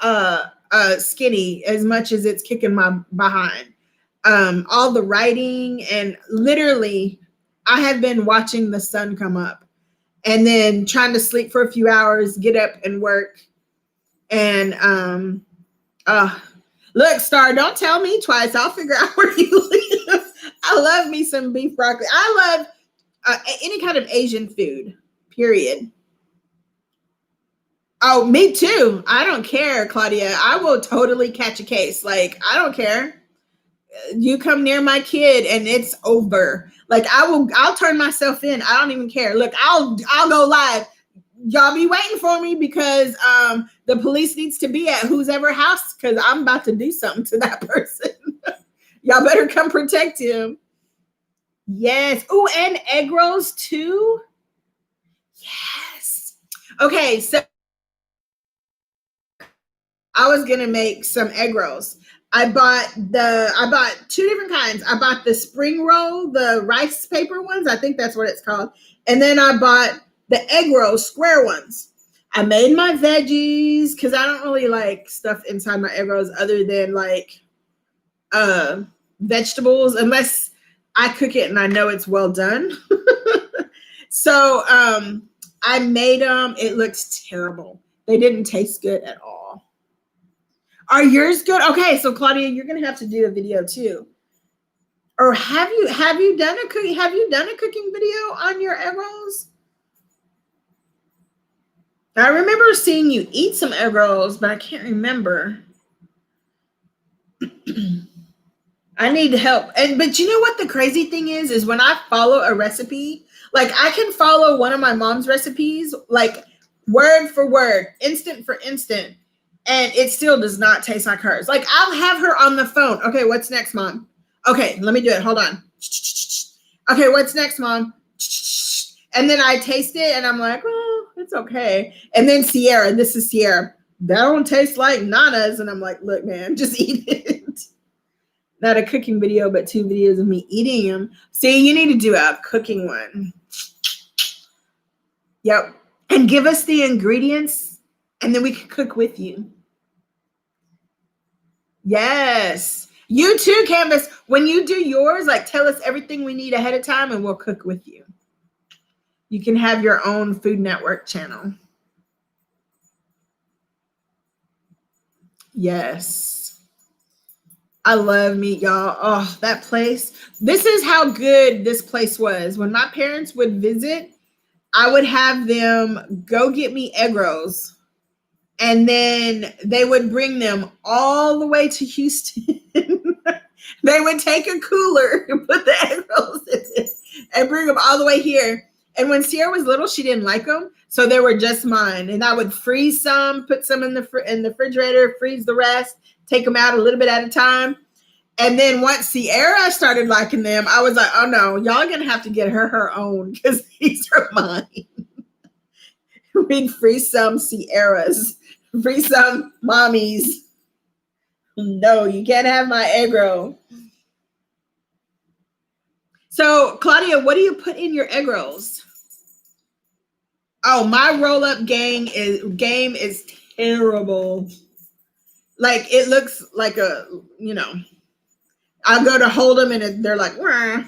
skinny as much as it's kicking my behind. All the writing, and literally I have been watching the sun come up and then trying to sleep for a few hours, get up and work. And look, Star, don't tell me twice. I'll figure out where you live. I love me some beef broccoli. I love any kind of Asian food, period. Oh, me too. I don't care, Claudia. I will totally catch a case. Like, I don't care. You come near my kid and it's over. Like, I'll turn myself in. I don't even care. Look, I'll go live. Y'all be waiting for me because the police needs to be at whose ever house, because I'm about to do something to that person. Y'all better come protect him. Yes. Oh, and egg rolls too. Yes. Okay, so I was gonna make some egg rolls. I bought two different kinds. I bought the spring roll, the rice paper ones. I think that's what it's called. And then I bought the egg roll square ones. I made my veggies because I don't really like stuff inside my egg rolls other than like vegetables, unless I cook it and I know it's well done. So I made them. It looks terrible. They didn't taste good at all. Are yours good? Okay, so Claudia, you're gonna have to do a video too. Or have you done a cooking video on your egg rolls? I remember seeing you eat some egg rolls, but I can't remember. I need help. But you know what the crazy thing is when I follow a recipe, like I can follow one of my mom's recipes, like word for word, instant for instant, and it still does not taste like hers. Like, I'll have her on the phone. Okay, what's next, Mom? Okay, let me do it. Hold on. Okay, what's next, Mom? And then I taste it and I'm like, oh, it's okay. And then Sierra, this is Sierra. That don't taste like Nana's. And I'm like, look, man, just eat it. Not a cooking video, but 2 videos of me eating them. See, you need to do a cooking one. Yep. And give us the ingredients, and then we can cook with you. Yes. You too, Canvas. When you do yours, like, tell us everything we need ahead of time and we'll cook with you. You can have your own Food Network channel. Yes. I love meat, y'all. Oh, that place. This is how good this place was. When my parents would visit, I would have them go get me egg rolls. And then they would bring them all the way to Houston. They would take a cooler and put the egg rolls in it and bring them all the way here. And when Sierra was little, she didn't like them. So they were just mine. And I would freeze some, put some in the refrigerator, freeze the rest, take them out a little bit at a time. And then once Sierra started liking them, I was like, oh no, y'all gonna have to get her own because these are mine. We'd freeze some Sierras, freeze some mommies. No, you can't have my egg roll. So, Claudia, what do you put in your egg rolls? Oh, my roll-up game is terrible. Like, it looks like a, I'll go to hold them and they're like, wah.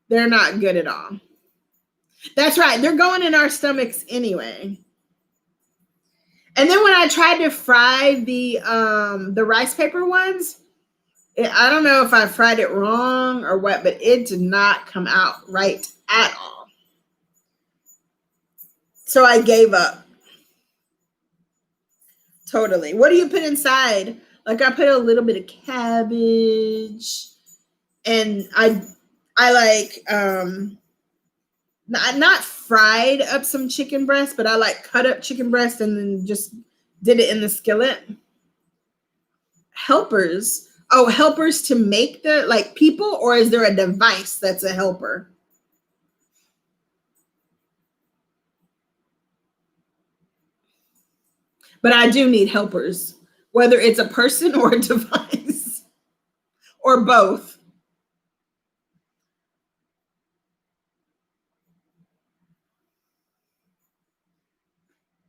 They're not good at all. That's right. They're going in our stomachs anyway. And then when I tried to fry the rice paper ones, I don't know if I fried it wrong or what, but it did not come out right at all. So I gave up. Totally. What do you put inside? Like, I put a little bit of cabbage and I like not fried up some chicken breast, but I like cut up chicken breast and then just did it in the skillet. Helpers. Oh, helpers to make the like people, or is there a device that's a helper? But I do need helpers, whether it's a person or a device or both.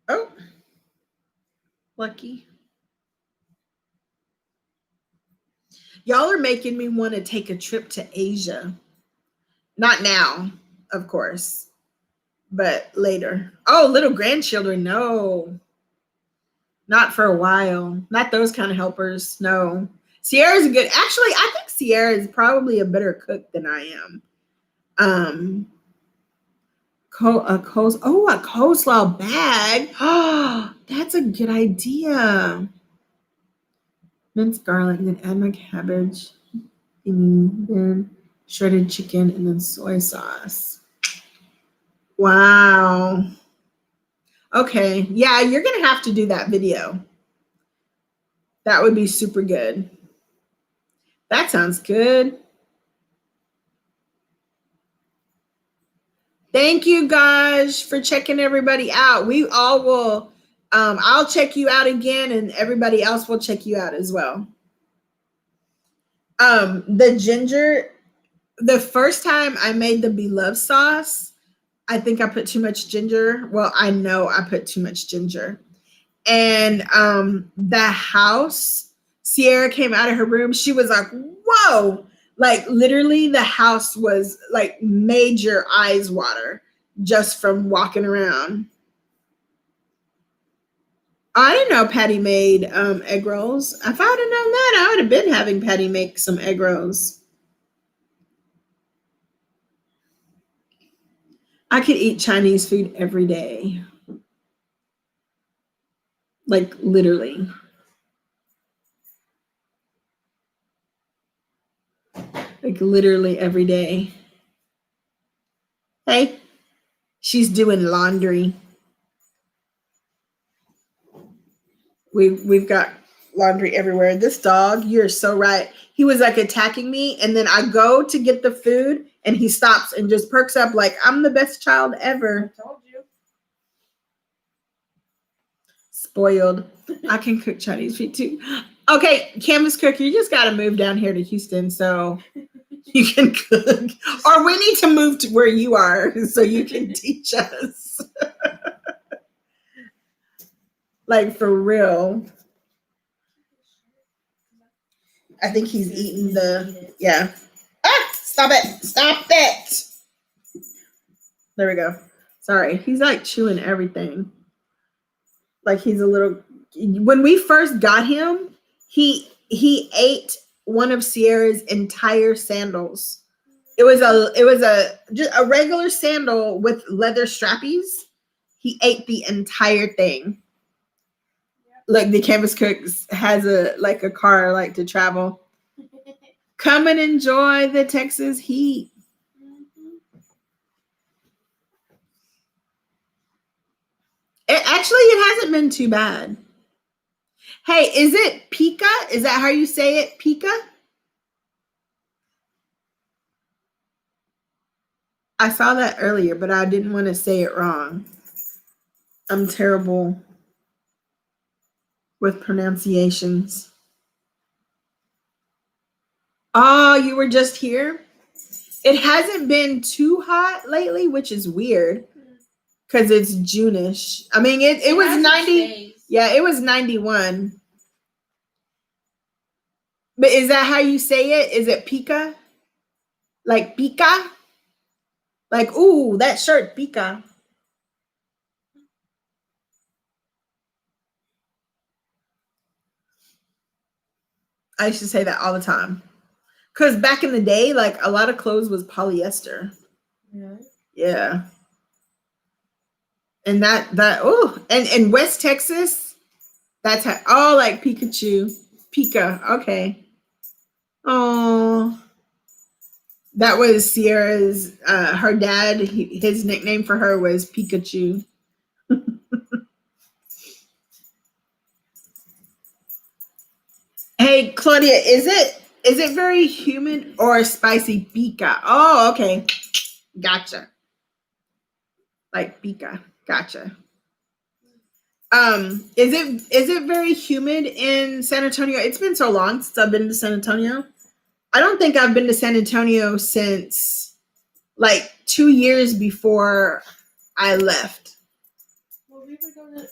Oh, lucky. Y'all are making me want to take a trip to Asia. Not now, of course, but later. Oh, little grandchildren, no. Not for a while. Not those kind of helpers. No. Sierra's a good. Actually, I think Sierra is probably a better cook than I am. A coleslaw bag. Oh, that's a good idea. Minced garlic, then add my cabbage, and then shredded chicken, and then soy sauce. Wow. Okay. Yeah, you're gonna have to do that video. That would be super good. That sounds good. Thank you guys for checking everybody out. We all will, I'll check you out again, and everybody else will check you out as well. The ginger, the first time I made the beloved sauce, I think I put too much ginger. Well, I know I put too much ginger. And the house, Sierra came out of her room. She was like, whoa. Like literally the house was like made your eyes water just from walking around. I didn't know Patty made egg rolls. If I would have known that, I would have been having Patty make some egg rolls. I could eat Chinese food every day. Like literally. Like literally every day. Hey, she's doing laundry. We've got laundry everywhere. This dog, you're so right. He was like attacking me, and then I go to get the food, and he stops and just perks up like I'm the best child ever. I told you. Spoiled. I can cook Chinese food too. Okay, Canvas Cook, you just got to move down here to Houston so you can cook. Or we need to move to where you are so you can teach us. Like for real. I think he's eating the, yeah. Ah, stop it. Stop it. There we go. Sorry. He's like chewing everything. Like he's a little, when we first got him, he ate one of Sierra's entire sandals. It was just a regular sandal with leather strappies. He ate the entire thing. Look, the Canvas Cook has a car like to travel. Come and enjoy the Texas heat. It hasn't been too bad. Hey, is it Pika? Is that how you say it? Pika? I saw that earlier, but I didn't want to say it wrong. I'm terrible with pronunciations. Oh, you were just here? It hasn't been too hot lately, which is weird because it's June-ish. I mean, it was 90. Yeah, it was 91. But is that how you say it? Is it Pika? Like Pika? Like, ooh, that shirt, Pika. I used to say that all the time. Because back in the day, like a lot of clothes was polyester. Yeah. Yeah. And and West Texas, that's how, oh, like Pikachu. Pika. Okay. Oh. That was Sierra's. Her dad. His nickname for her was Pikachu. Hey, Claudia, is it very humid or spicy? Pica. Oh, okay. Gotcha. Like pica. Gotcha. Is it very humid in San Antonio? It's been so long since I've been to San Antonio. I don't think I've been to San Antonio since like 2 years before I left. Well, we were going to.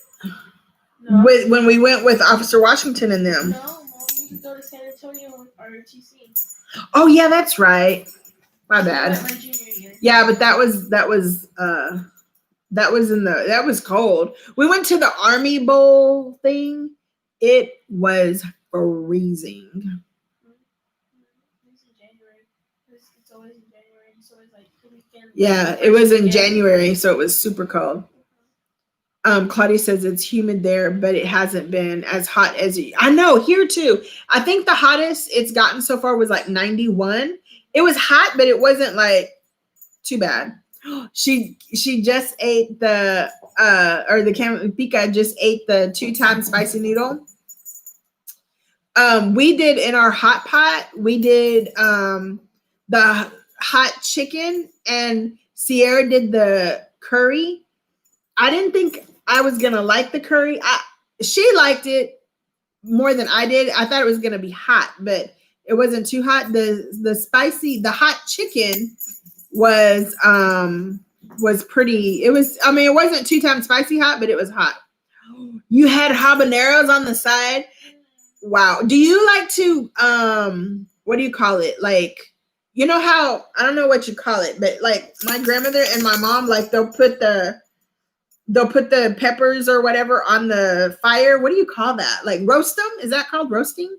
No. When we went with Officer Washington and them. No, Mom, we would go to San Antonio with ROTC. Oh yeah, that's right. My bad. My junior year. Yeah, but that was that was cold. We went to the Army Bowl thing. It was freezing. It was in January. It's always in January. It's always like the weekend. Yeah, it was in January, so it was super cold. Claudia says it's humid there, but it hasn't been as hot as I know here too. I think the hottest it's gotten so far was like 91. It was hot, but it wasn't like too bad. She just ate the Pika just ate the 2-time spicy noodle. We did in our hot pot, we did the hot chicken, and Sierra did the curry. I didn't think I was gonna like the curry. She liked it more than I did. I thought it was gonna be hot, but it wasn't too hot. The hot chicken was pretty. It was, I mean, it wasn't 2-time spicy hot, but it was hot. You had habaneros on the side. Wow. Do you like to what do you call it? Like, you know how, I don't know what you call it, but like my grandmother and my mom, like they'll put the peppers or whatever on the fire. What do you call that? Like roast them? Is that called roasting?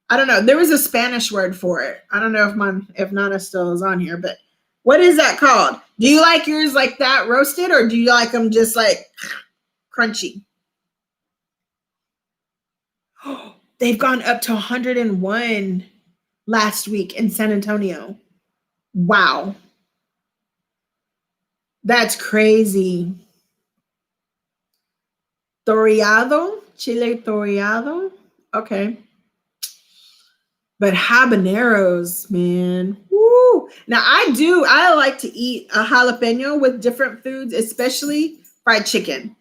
I don't know. There was a Spanish word for it. I don't know if Nana still is on here, but what is that called? Do you like yours like that roasted, or do you like them just like crunchy? They've gone up to 101 last week in San Antonio. Wow. That's crazy. Torreado, chile torreado. Okay. But habaneros, man. Woo. Now I like to eat a jalapeno with different foods, especially fried chicken.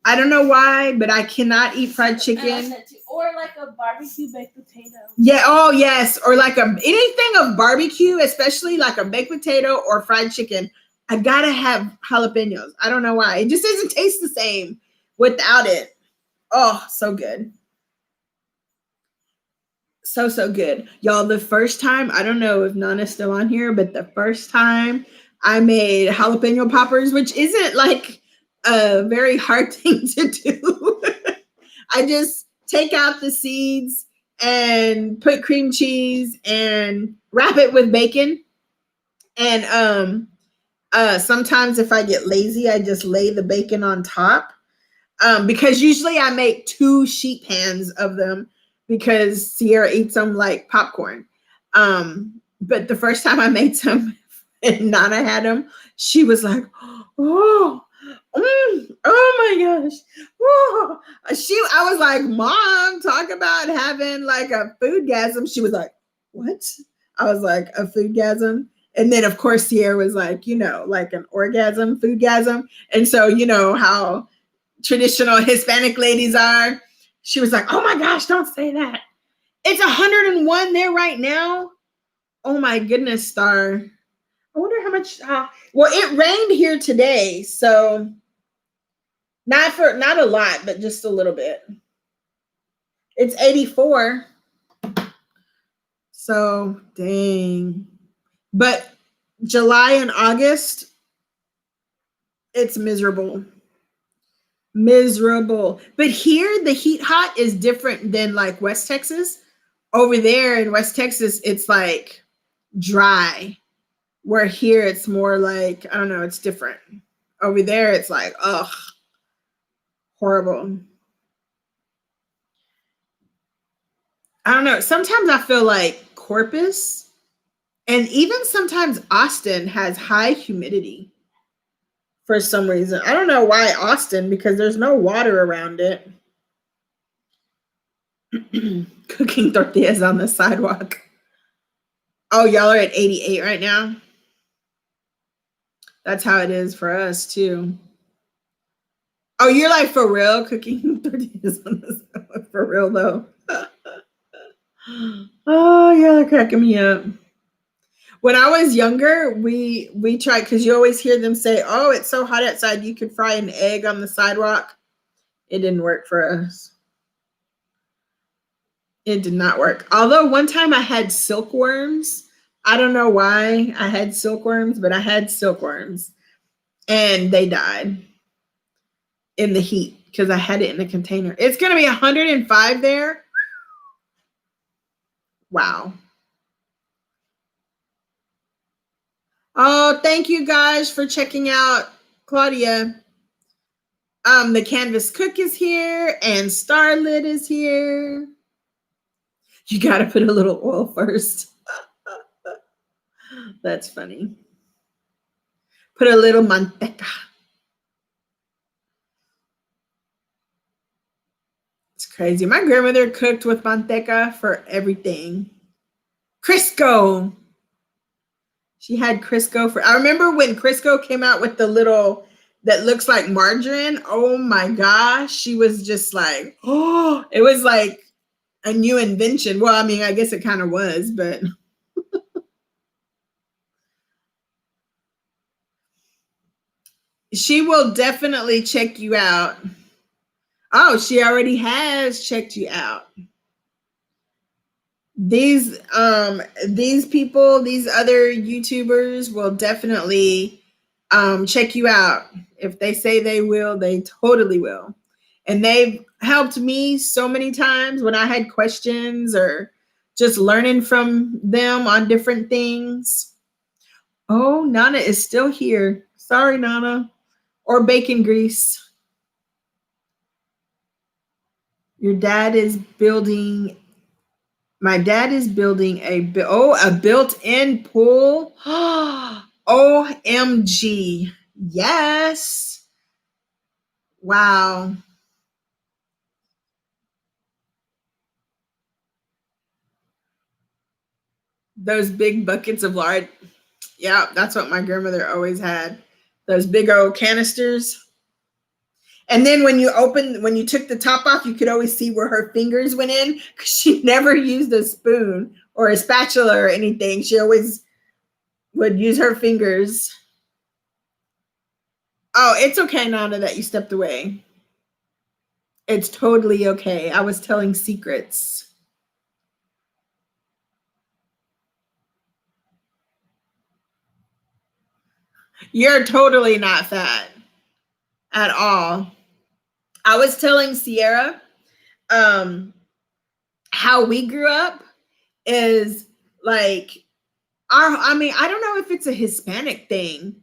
I don't know why, but I cannot eat fried chicken. Or like a barbecue baked potato. Yeah, oh yes. Or like anything of barbecue, especially like a baked potato or fried chicken. I gotta have jalapenos. I don't know why. It just doesn't taste the same without it. Oh, so good. So good. Y'all, the first time, I don't know if Nana's still on here, but the first time I made jalapeno poppers, which isn't like a very hard thing to do. I just take out the seeds and put cream cheese and wrap it with bacon. And sometimes if I get lazy, I just lay the bacon on top. Because usually I make 2 sheet pans of them because Sierra eats them like popcorn. But the first time I made some and Nana had them, she was like, oh my gosh. Oh. I was like, Mom, talk about having like a foodgasm. She was like, what? I was like, a foodgasm? And then of course Sierra was like, like an orgasm, foodgasm. And so, you know how traditional Hispanic ladies are. She was like, oh my gosh, don't say that. It's 101 there right now. Oh my goodness, Star. I wonder how much. Well, it rained here today, so not a lot, but just a little bit. It's 84. So dang. But July and August, it's miserable. Miserable. But here, the heat hot is different than like West Texas. Over there in West Texas, it's like dry. Where here, it's more like, I don't know, it's different. Over there, it's like, ugh, horrible. I don't know. Sometimes I feel like Corpus And even sometimes Austin has high humidity for some reason. I don't know why Austin, because there's no water around it. Cooking tortillas on the sidewalk. Oh, y'all are at 88 right now? That's how it is for us, too. Oh, you're like for real cooking tortillas on the sidewalk? For real, though. Oh, y'all are cracking me up. When I was younger, we tried, because you always hear them say, oh, it's so hot outside, you could fry an egg on the sidewalk. It didn't work for us. It did not work. Although one time I had silkworms. I don't know why I had silkworms, but I had silkworms. And they died in the heat because I had it in a container. It's going to be 105 there. Wow. Oh, thank you guys for checking out Claudia. The Canvas Cook is here and Starlit is here. You got to put a little oil first. That's funny. Put a little manteca. It's crazy. My grandmother cooked with manteca for everything. Crisco. She had Crisco for. I remember when Crisco came out with the little that looks like margarine. Oh my gosh. She was just like, oh, it was like a new invention. Well, I mean, I guess it kind of was, but. She will definitely check you out. Oh, she already has checked you out. These people, these other YouTubers will definitely check you out. If they say they will, they totally will. And they've helped me so many times when I had questions or just learning from them on different things. Oh, Nana is still here. Sorry, Nana. Or bacon grease. Your dad is building. My dad is building a built-in pool. OMG. Yes. Wow. Those big buckets of lard. Yeah, that's what my grandmother always had. Those big old canisters. And then when you took the top off, you could always see where her fingers went in, because she never used a spoon or a spatula or anything. She always would use her fingers. Oh, it's okay, Nana, that you stepped away. It's totally okay. I was telling secrets. You're totally not fat at all. I was telling Sierra how we grew up is like I don't know if it's a Hispanic thing,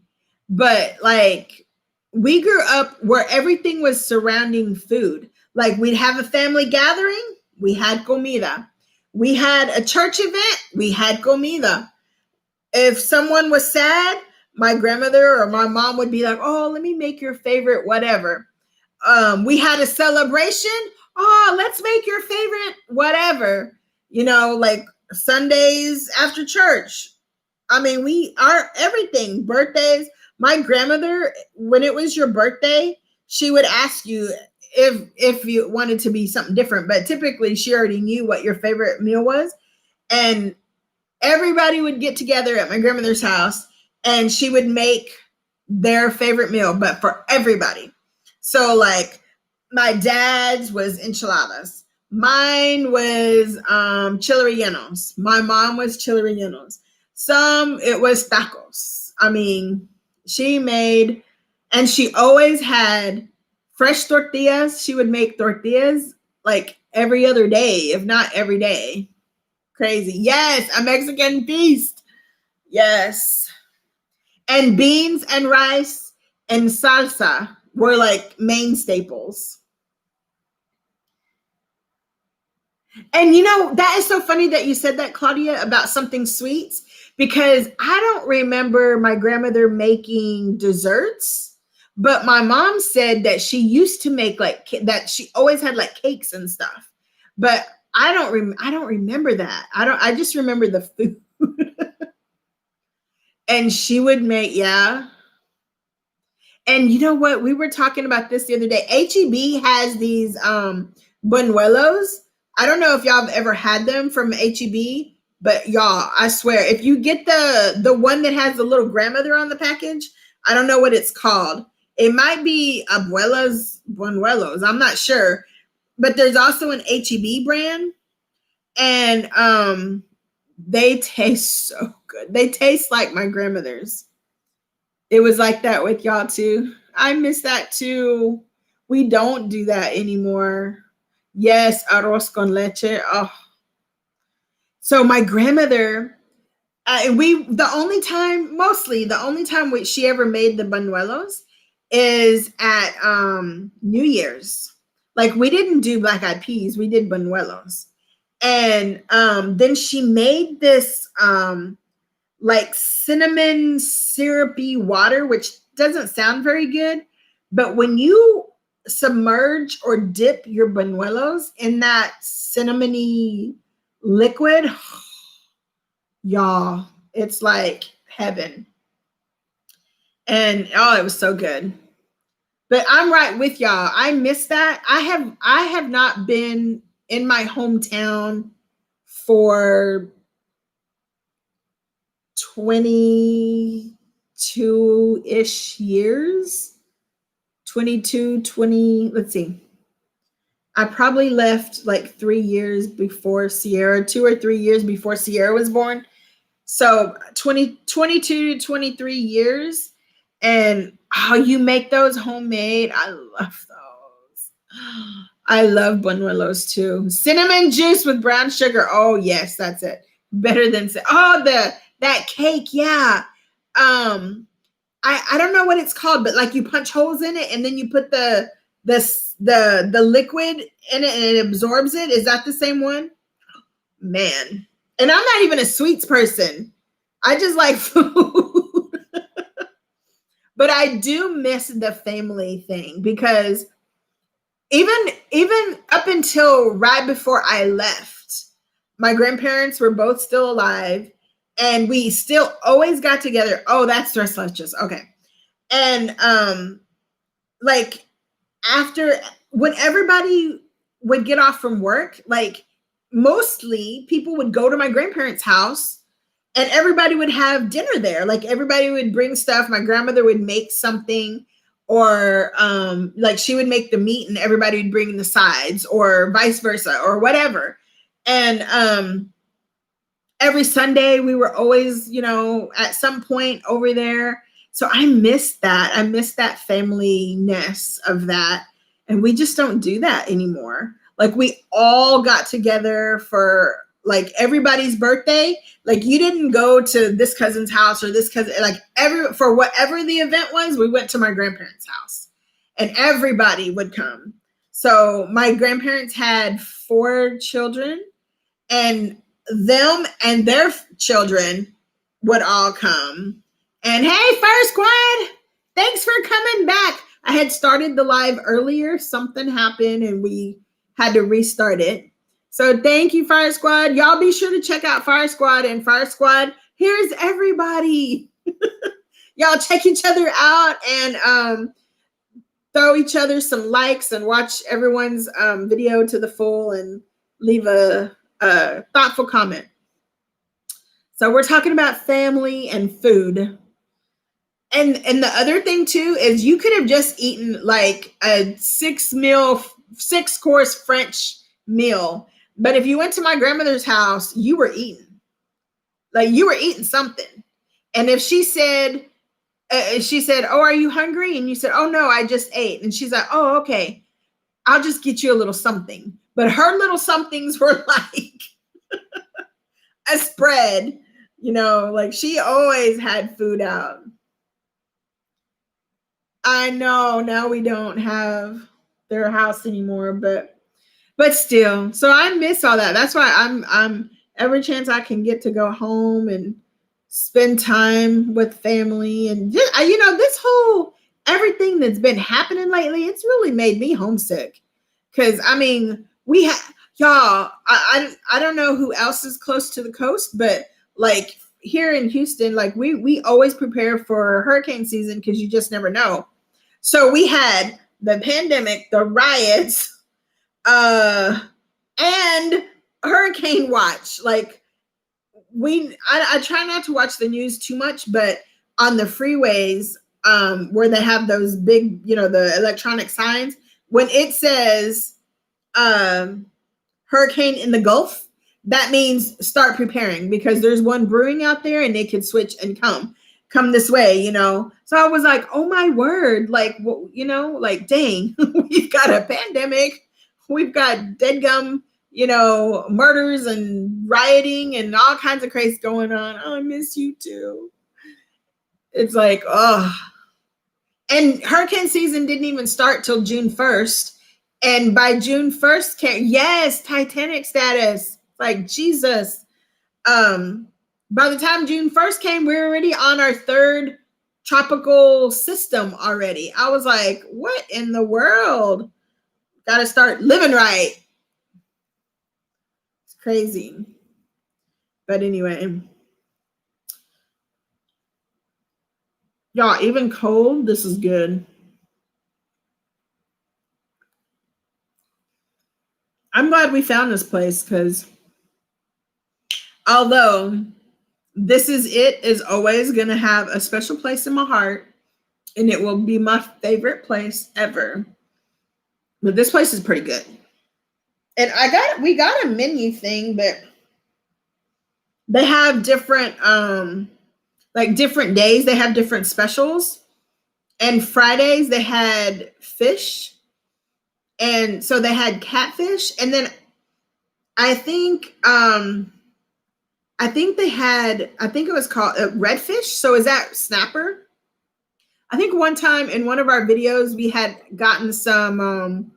but like we grew up where everything was surrounding food. Like we'd have a family gathering, we had comida. We had a church event, we had comida. If someone was sad, my grandmother or my mom would be like, oh, let me make your favorite whatever. We had a celebration. Oh, let's make your favorite whatever. Like Sundays after church. I mean, everything, birthdays. My grandmother, when it was your birthday, she would ask you if you wanted to be something different, but typically she already knew what your favorite meal was. And everybody would get together at my grandmother's house and she would make their favorite meal, but for everybody. So like my dad's was enchiladas. Mine was chile rellenos. My mom was chile rellenos. It was tacos. I mean, she made, and she always had fresh tortillas. She would make tortillas like every other day, if not every day. Crazy. Yes, a Mexican feast. Yes. And beans and rice and salsa were like main staples. And you know, that is so funny that you said that, Claudia, about something sweets, because I don't remember my grandmother making desserts, but my mom said that she used to make like that she always had like cakes and stuff. But I don't remember that. I just remember the food. And she would make, yeah. And you know what? We were talking about this the other day. HEB has these buñuelos. I don't know if y'all have ever had them from HEB, but y'all, I swear, if you get the one that has the little grandmother on the package, I don't know what it's called. It might be Abuela's Buñuelos. I'm not sure. But there's also an HEB brand, and they taste so good. They taste like my grandmother's. It was like that with y'all too. I miss that too. We don't do that anymore. Yes, arroz con leche. Oh, so my grandmother, mostly the only time she ever made the buñuelos is at New Year's. Like we didn't do black eyed peas, we did buñuelos. And then she made this like cinnamon syrupy water, which doesn't sound very good. But when you submerge or dip your buñuelos in that cinnamony liquid, y'all, it's like heaven. And oh, it was so good. But I'm right with y'all. I miss that. I have not been in my hometown for 22-ish years. 22, 20, let's see. I probably left like 3 years before Sierra, 2 or 3 years before Sierra was born. So 22 to 23 years. And how you make those homemade, I love those. I love buñuelos too. Cinnamon juice with brown sugar. Oh yes, that's it. Better than that cake. Yeah. I don't know what it's called, but like you punch holes in it and then you put the liquid in it and it absorbs it. Is that the same one? Man. And I'm not even a sweets person. I just like food. But I do miss the family thing because even up until right before I left, my grandparents were both still alive and we still always got together. Oh, that's Tres Leches. Okay. And like after when everybody would get off from work, like mostly people would go to my grandparents' house and everybody would have dinner there. Like everybody would bring stuff. My grandmother would make something, or like she would make the meat and everybody would bring the sides, or vice versa, or whatever. And every Sunday we were always, at some point over there. So I miss that. I miss that family-ness of that. And we just don't do that anymore. Like we all got together for like everybody's birthday. Like you didn't go to this cousin's house or this cousin, like for whatever the event was, we went to my grandparents' house and everybody would come. So my grandparents had 4 children and them and their children would all come. And hey, Fire Squad, thanks for coming back. I had started the live earlier. Something happened and we had to restart it. So thank you, Fire Squad. Y'all be sure to check out Fire Squad and Fire Squad. Here's everybody. Y'all check each other out and throw each other some likes and watch everyone's video to the full and leave a thoughtful comment. So we're talking about family and food. And the other thing too is you could have just eaten like a 6-course French meal. But if you went to my grandmother's house, you were eating. Like you were eating something. And if she said, oh, are you hungry? And you said, oh no, I just ate. And she's like, oh, okay, I'll just get you a little something. But her little somethings were like a spread, like she always had food out. I know now we don't have their house anymore, but But still, so I miss all that. That's why I'm every chance I can get to go home and spend time with family and just, this whole everything that's been happening lately, it's really made me homesick. Cause I mean, we have y'all. I don't know who else is close to the coast, but like here in Houston, like we always prepare for hurricane season because you just never know. So we had the pandemic, the riots, uh and hurricane watch. Like I try not to watch the news too much, but on the freeways, where they have those big, the electronic signs, when it says hurricane in the Gulf, that means start preparing because there's one brewing out there and they could switch and come this way. So I was like, oh my word, like, like, dang, we've got a pandemic, we've got dead gum, murders and rioting and all kinds of crazy going on. Oh, I miss you too. It's like, oh, and hurricane season didn't even start till June 1st. And by June 1st yes, Titanic status. Like, Jesus. By the time June 1st came, we were already on our third tropical system already. I was like, what in the world? Got to start living right. It's crazy. But anyway, y'all, even cold, this is good. I'm glad we found this place because although This Is It is always going to have a special place in my heart, and it will be my favorite place ever. But this place is pretty good. And we got a menu thing, but they have different like different days they have different specials. And Fridays they had fish. And so they had catfish, and then I think they had, I think it was called redfish. So is that snapper? I think one time in one of our videos we had gotten some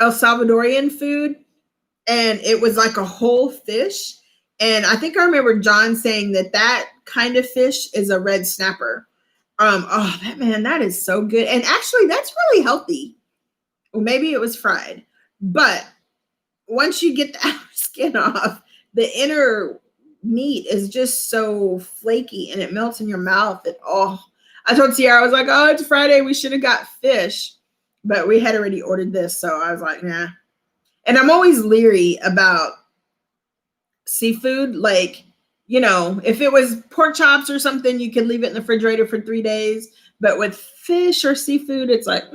El Salvadorian food, and it was like a whole fish. And I think I remember John saying that kind of fish is a red snapper. Oh, that is so good. And actually, that's really healthy. Well, maybe it was fried, but once you get the outer skin off, the inner meat is just so flaky and it melts in your mouth. And I told Sierra, I was like, oh, it's Friday, we should have got fish, but we had already ordered this. So I was like, nah. And I'm always leery about seafood. Like, if it was pork chops or something, you could leave it in the refrigerator for 3 days. But with fish or seafood, it's like,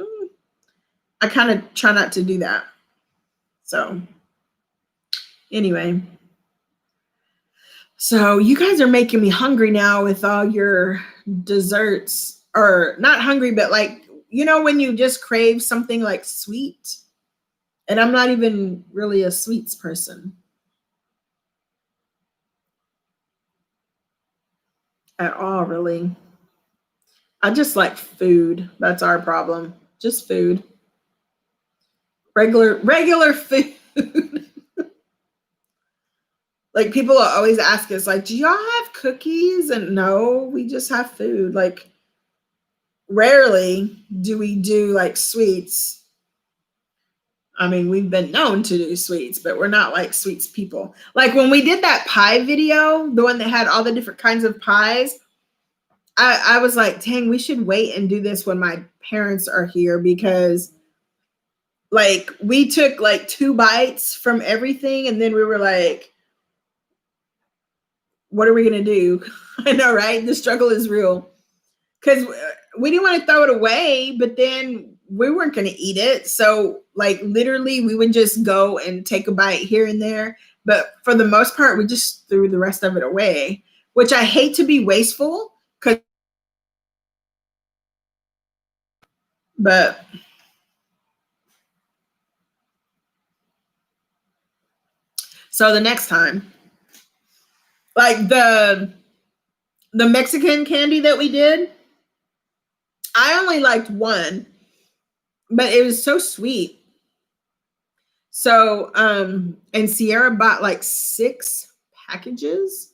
I kind of try not to do that. So anyway, so you guys are making me hungry now with all your desserts, or not hungry, but like, when you just crave something like sweet, and I'm not even really a sweets person at all, really. I just like food. That's our problem. Just food. Regular food. Like, people always ask us, like, do y'all have cookies? And no, we just have food. Like, rarely do we do like sweets. I mean, we've been known to do sweets, but we're not like sweets people. Like when we did that pie video, the one that had all the different kinds of pies, I was like, dang, we should wait and do this when my parents are here, because like we took like 2 bites from everything and then we were like, what are we going to do? I know, right? The struggle is real, because we didn't want to throw it away, but then we weren't going to eat it. So like literally we would just go and take a bite here and there. But for the most part, we just threw the rest of it away, which I hate to be wasteful. But so the next time, like the Mexican candy that we did, I only liked one, but it was so sweet. So, and Sierra bought like 6 packages.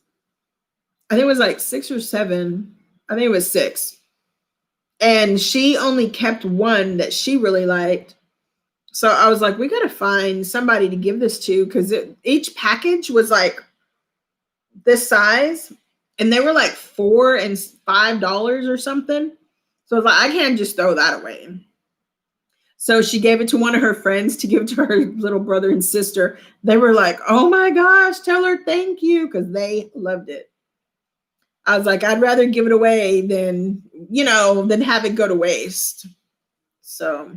I think it was like 6 or 7. I think it was 6. And she only kept one that she really liked. So I was like, we got to find somebody to give this to, because each package was like this size, and they were like $4 and $5 or something. So I was like, I can't just throw that away. So she gave it to one of her friends to give to her little brother and sister. They were like, oh my gosh, tell her thank you, because they loved it. I was like, I'd rather give it away than have it go to waste. So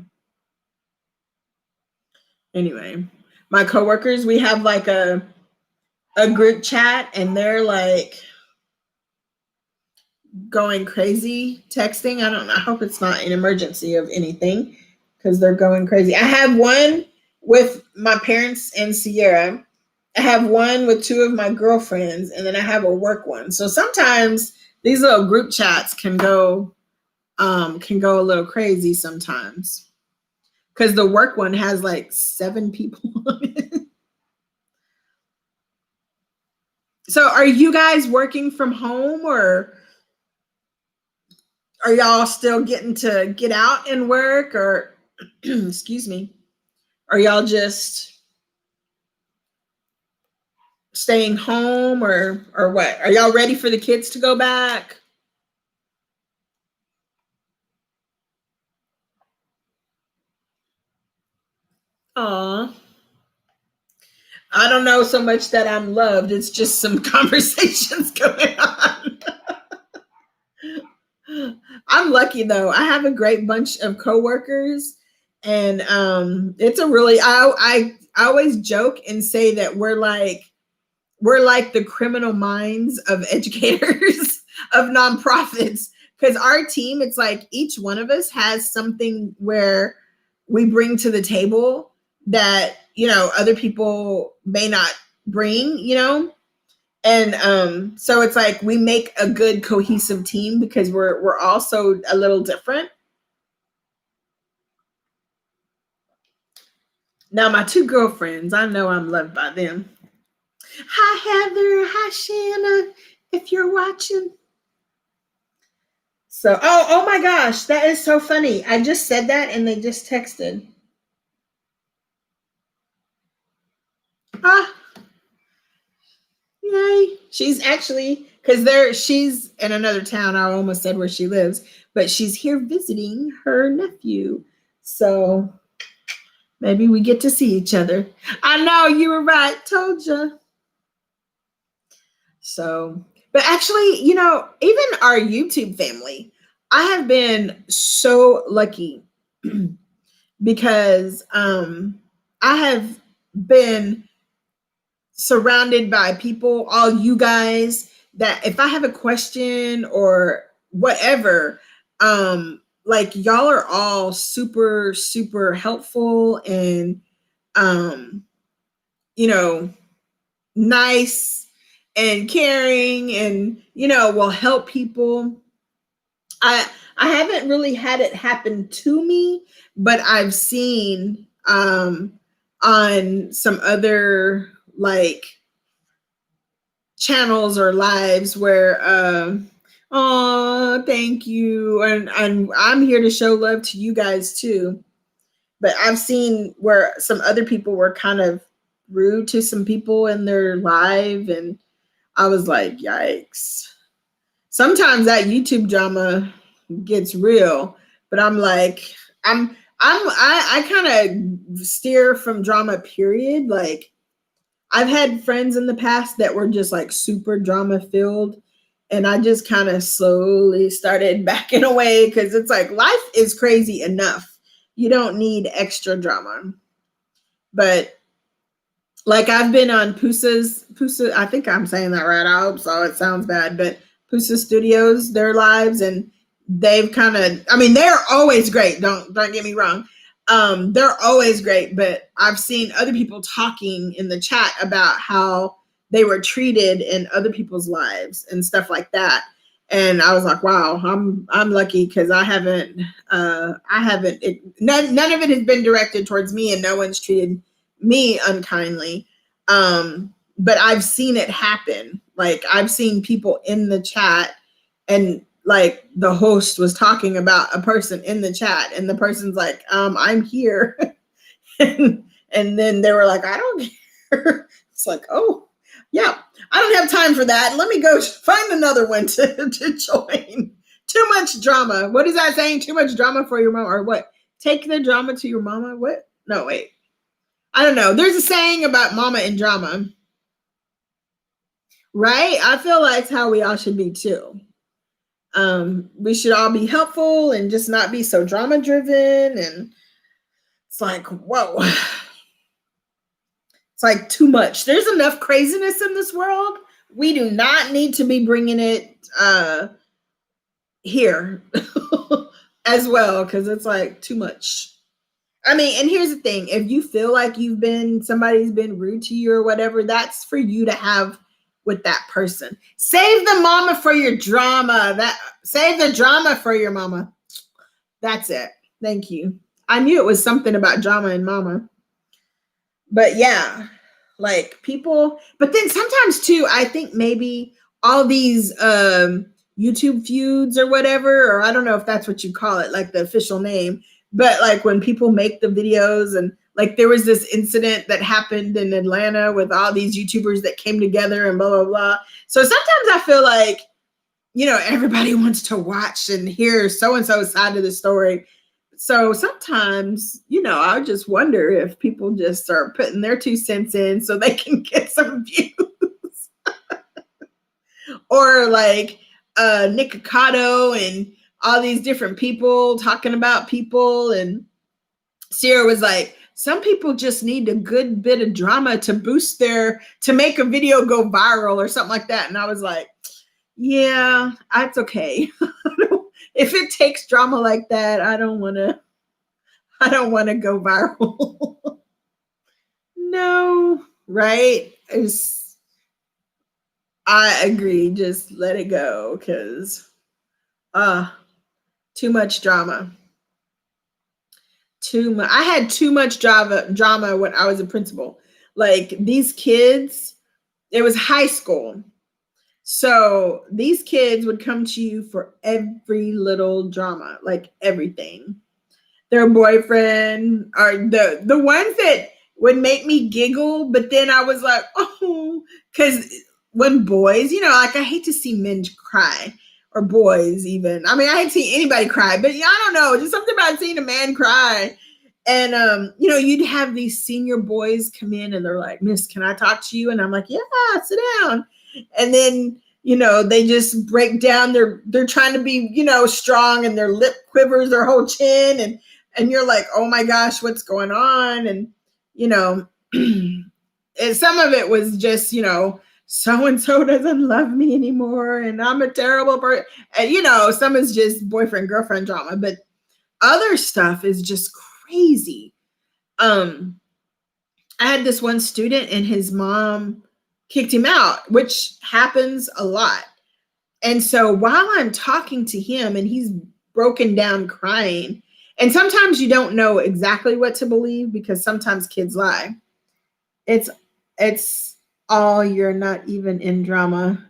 anyway, my coworkers, we have like a group chat, and they're like going crazy texting. I don't know. I hope it's not an emergency of anything, because they're going crazy. I have one with my parents and Sierra. I have one with 2 of my girlfriends, and then I have a work one. So sometimes these little group chats can go a little crazy sometimes, because the work one has like 7 people on it. So are you guys working from home, or are y'all still getting to get out and work, or excuse me, are y'all just staying home, or what? Are y'all ready for the kids to go back? Aw. I don't know so much that I'm loved. It's just some conversations going on. I'm lucky though. I have a great bunch of coworkers, and it's a really I always joke and say that we're like the criminal minds of educators of nonprofits, because our team, it's like each one of us has something where we bring to the table that other people may not bring, and so it's like we make a good cohesive team, because we're also a little different. Now my 2 girlfriends, I know I'm loved by them. Hi Heather, hi Shanna, if you're watching. So oh my gosh, that is so funny. I just said that and they just texted. Ah, yay. She's actually, because she's in another town. I almost said where she lives, but she's here visiting her nephew. So maybe we get to see each other. I know, you were right. Told you. So, but actually, even our YouTube family, I have been so lucky because I have been surrounded by people, all you guys, that if I have a question or whatever, like y'all are all super, super helpful and, nice and caring and, will help people. I haven't really had it happen to me, but I've seen, on some other like channels or lives where oh thank you, and I'm here to show love to you guys too, but I've seen where some other people were kind of rude to some people in their live, and I was like, yikes. Sometimes that YouTube drama gets real, but I'm like, I kind of steer from drama, period. Like, I've had friends in the past that were just like super drama filled, and I just kind of slowly started backing away, because it's like life is crazy enough. You don't need extra drama. But like I've been on Pusa, I think I'm saying that right. I hope so. It sounds bad, but Pusa Studios, their lives, and they've kind of, I mean, they're always great. Don't get me wrong. They're always great, but I've seen other people talking in the chat about how they were treated in other people's lives and stuff like that. And I was like, wow, I'm lucky, because none of it has been directed towards me, and no one's treated me unkindly. But I've seen it happen. Like I've seen people in the chat and like the host was talking about a person in the chat and the person's like, I'm here. and then they were like, I don't care. It's like, oh, yeah, I don't have time for that. Let me go find another one to join. Too much drama. What is that saying? Too much drama for your mama, or what? Take the drama to your mama? What? No, wait. I don't know. There's a saying about mama and drama, right? I feel like it's how we all should be too. We should all be helpful and just not be so drama driven. And it's like, whoa. It's like too much. There's enough craziness in this world. We do not need to be bringing it here as well, because it's like too much. I mean, and here's the thing. If you feel like somebody's been rude to you or whatever, that's for you to have with that person. Save the mama for your drama. Save the drama for your mama. That's it. Thank you. I knew it was something about drama and mama. But yeah, like people, but then sometimes too, I think maybe all these YouTube feuds or whatever, or I don't know if that's what you call it, like the official name, but like when people make the videos and like there was this incident that happened in Atlanta with all these YouTubers that came together and blah, blah, blah. So sometimes I feel like, everybody wants to watch and hear so-and-so's side of the story. So sometimes, I just wonder if people just are putting their 2 cents in so they can get some views. Or like Nick Cotto and all these different people talking about people. And Sierra was like, some people just need a good bit of drama to to make a video go viral or something like that. And I was like, yeah, that's okay. If it takes drama like that, I don't want to go viral. No, right? I agree. Just let it go because too much drama. Too much. I had too much drama when I was a principal. Like these kids, it was high school. So these kids would come to you for every little drama, like everything. Their boyfriend, or the ones that would make me giggle, but then I was like, oh, because when boys, like I hate to see men cry, or boys even. I mean, I hate to see anybody cry, but I don't know, just something about seeing a man cry. And you'd have these senior boys come in and they're like, Miss, can I talk to you? And I'm like, yeah, sit down. And then they just break down. They're trying to be strong, and their lip quivers, their whole chin, and you're like, oh my gosh, what's going on? And and some of it was just so and so doesn't love me anymore, and I'm a terrible person. And some is just boyfriend girlfriend drama, but other stuff is just crazy. I had this one student and his mom kicked him out, which happens a lot. And so while I'm talking to him and he's broken down crying, and sometimes you don't know exactly what to believe because sometimes kids lie. It's all, you're not even in drama.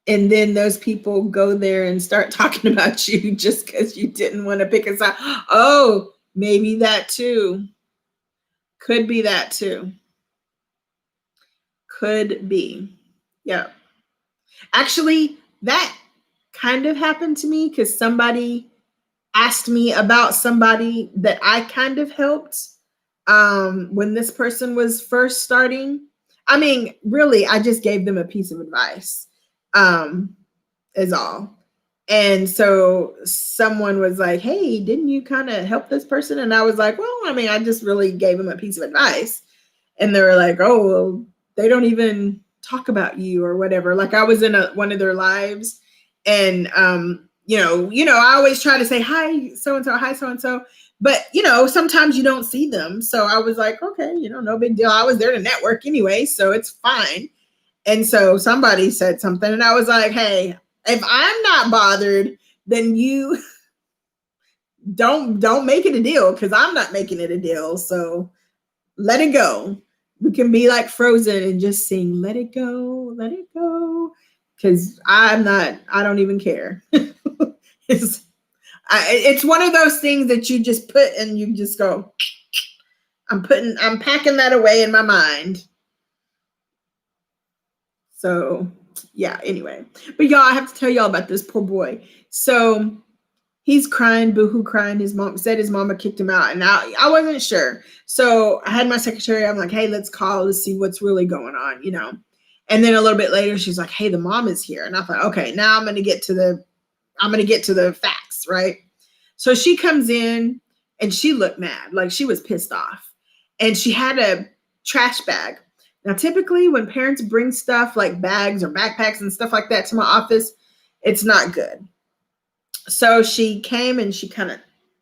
And then those people go there and start talking about you just because you didn't want to pick a side. Oh, maybe that too. Could be that too. Could be. Yeah. Actually, that kind of happened to me because somebody asked me about somebody that I kind of helped when this person was first starting. I mean, really, I just gave them a piece of advice, is all. And so someone was like, hey, didn't you kind of help this person? And I was like, well, I mean, I just really gave them a piece of advice. And they were like, oh, well, they don't even talk about you or whatever. Like I was in one of their lives, and I always try to say hi so-and-so, hi so-and-so, but sometimes you don't see them. So I was like, okay, no big deal. I was there to network anyway, so it's fine. And so somebody said something and I was like, hey, if I'm not bothered, then you don't make it a deal, because I'm not making it a deal. So let it go. We can be like Frozen and just sing, let it go, let it go. Because I don't even care. It's one of those things that you just put and you just go, I'm packing that away in my mind. So yeah, anyway. But y'all, I have to tell y'all about this poor boy. So he's crying, boohoo crying. His mom said his mama kicked him out. And I wasn't sure. So I had my secretary, I'm like, hey, let's call to see what's really going on, you know. And then a little bit later, she's like, hey, the mom is here. And I thought, okay, now I'm gonna get to the facts, right? So she comes in and she looked mad, like she was pissed off. And she had a trash bag. Now, typically when parents bring stuff like bags or backpacks and stuff like that to my office, it's not good. So she came and she kind of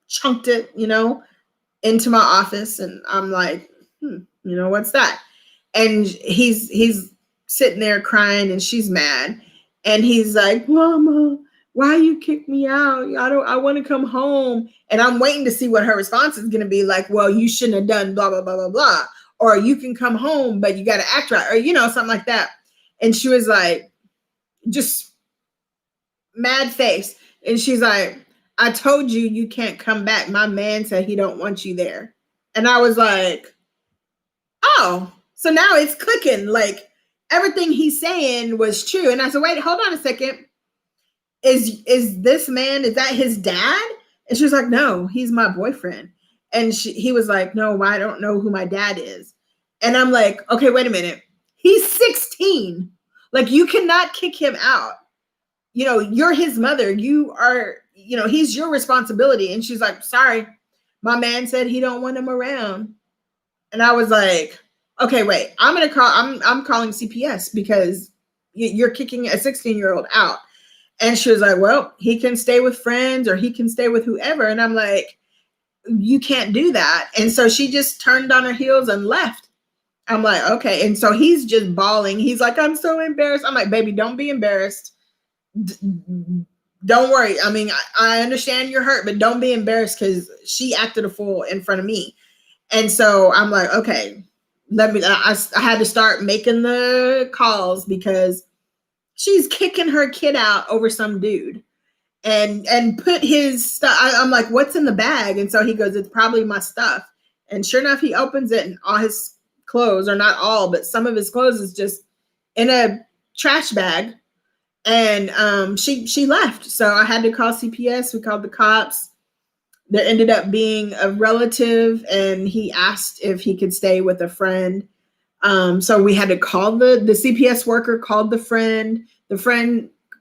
chunked it, you know, into my office. And I'm like, what's that? And he's sitting there crying and she's mad. And he's like, Mama, why you kick me out? I want to come home. And I'm waiting to see what her response is going to be like, well, you shouldn't have done blah, blah, blah, blah, blah. Or you can come home, but you got to act right. Or, something like that. And she was like, just mad face. And she's like, I told you, you can't come back. My man said he don't want you there. And I was like, oh, so now it's clicking. Like everything he's saying was true. And I said, wait, hold on a second. Is this man, is that his dad? And she was like, no, he's my boyfriend. And he was like, no, I don't know who my dad is. And I'm like, okay, wait a minute. He's 16. Like you cannot kick him out. You're his mother. You are, he's your responsibility. And she's like, sorry, my man said he don't want him around. And I was like, okay, wait, I'm calling CPS because you're kicking a 16-year-old out. And she was like, well, he can stay with friends or he can stay with whoever. And I'm like, you can't do that. And so she just turned on her heels and left. I'm like, okay. And so he's just bawling. He's like, I'm so embarrassed. I'm like, baby, don't be embarrassed. Don't worry. I mean, I understand you're hurt, but don't be embarrassed because she acted a fool in front of me. And so I'm like, okay, I had to start making the calls because she's kicking her kid out over some dude and put his stuff. I'm like, what's in the bag? And so he goes, it's probably my stuff. And sure enough, he opens it and all his clothes, or not all, but some of his clothes is just in a trash bag. And she left. So I had to call CPS. We called the cops. There ended up being a relative and he asked if he could stay with a friend. So we had to call the CPS worker, called the friend,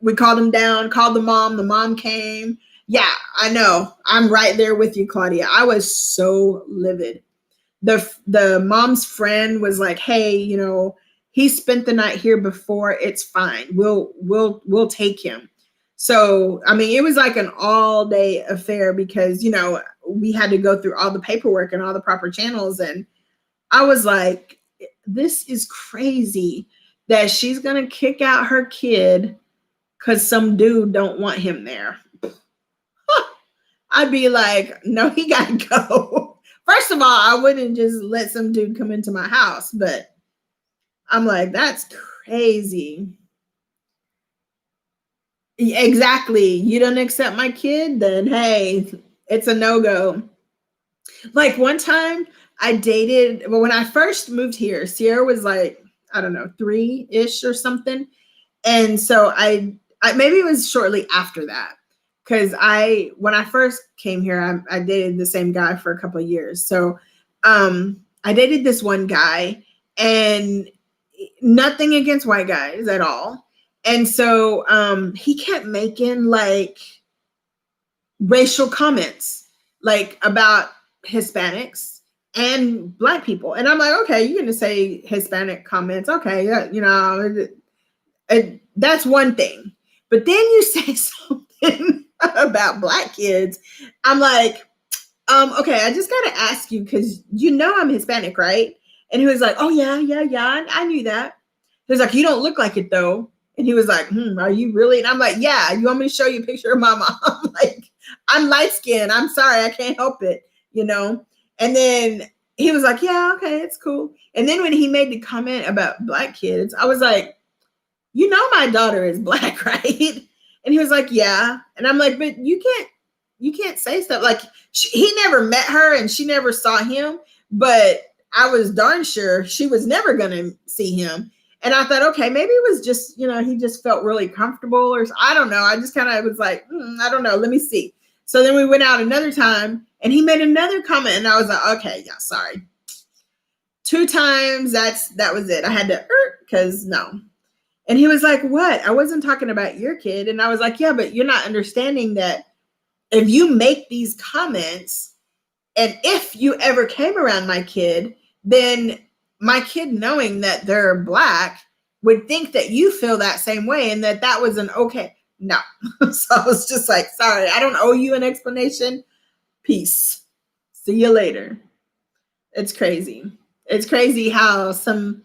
we called him down, called the mom came. Yeah, I know. I'm right there with you, Claudia. I was so livid. The mom's friend was like, hey, he spent the night here before. It's fine. We'll take him. So, I mean, it was like an all day affair because, we had to go through all the paperwork and all the proper channels. And I was like, this is crazy that she's going to kick out her kid because some dude don't want him there. I'd be like, no, he got to go. First of all, I wouldn't just let some dude come into my house, but I'm like, that's crazy. Exactly. You don't accept my kid, then hey, it's a no-go. Like one time I dated, well, when I first moved here, Sierra was like, I don't know, 3-ish or something. And so I maybe it was shortly after that. Because when I first came here, I dated the same guy for a couple of years. So I dated this one guy, and nothing against white guys at all. And so he kept making like racial comments, like about Hispanics and Black people. And I'm like, okay, you're going to say Hispanic comments. Okay, that's one thing. But then you say something about Black kids. I'm like, okay, I just got to ask you because I'm Hispanic, right? And he was like, oh, yeah, I knew that. He was like, you don't look like it, though. And he was like, are you really? And I'm like, yeah, you want me to show you a picture of my mom? Like, I'm light skinned. I'm sorry, I can't help it, And then he was like, yeah, okay, it's cool. And then when he made the comment about black kids, I was like, you know, my daughter is black, right? And he was like, yeah. And I'm like, but you can't say stuff like he never met her and she never saw him, but I was darn sure she was never going to see him. And I thought, okay, maybe it was just, you know, he just felt really comfortable or I don't know. I just kind of was like, I don't know. Let me see. So then we went out another time and he made another comment and I was like, okay, yeah, sorry. 2 times. That was it. I had to, because no. And he was like, what? I wasn't talking about your kid. And I was like, yeah, but you're not understanding that if you make these comments and if you ever came around my kid, then my kid knowing that they're black would think that you feel that same way and that was an okay. No. So I was just like, sorry, I don't owe you an explanation. Peace. See you later. It's crazy. It's crazy how some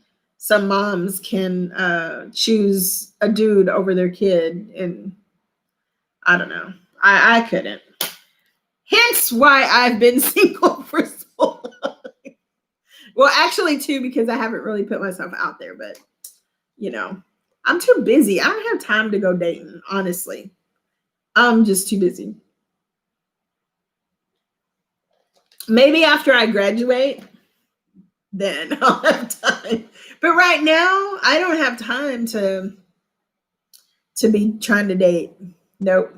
moms can choose a dude over their kid. And I don't know. I couldn't. Hence why I've been single for so long. Well, actually, too, because I haven't really put myself out there. But, you know, I'm too busy. I don't have time to go dating, honestly. I'm just too busy. Maybe after I graduate, then I'll have time. But right now, I don't have time to be trying to date. Nope.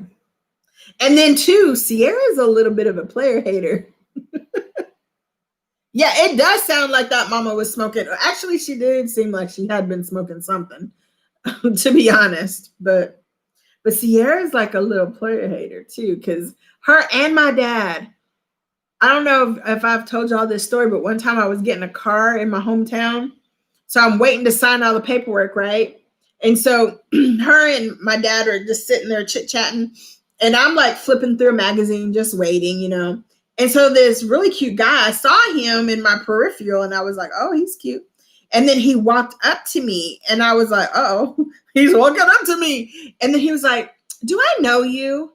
And then too, Sierra's a little bit of a player hater. Yeah, it does sound like that mama was smoking. Actually, she did seem like she had been smoking something, to be honest. But Sierra's like a little player hater too, because her and my dad, I don't know if I've told y'all this story, but one time I was getting a car in my hometown. So I'm waiting to sign all the paperwork, right? And so her and my dad are just sitting there chit-chatting. And I'm like flipping through a magazine, just waiting, you know. And so this really cute guy, I saw him in my peripheral and I was like, oh, he's cute. And then he walked up to me and I was like, oh, he's walking up to me. And then he was like, do I know you?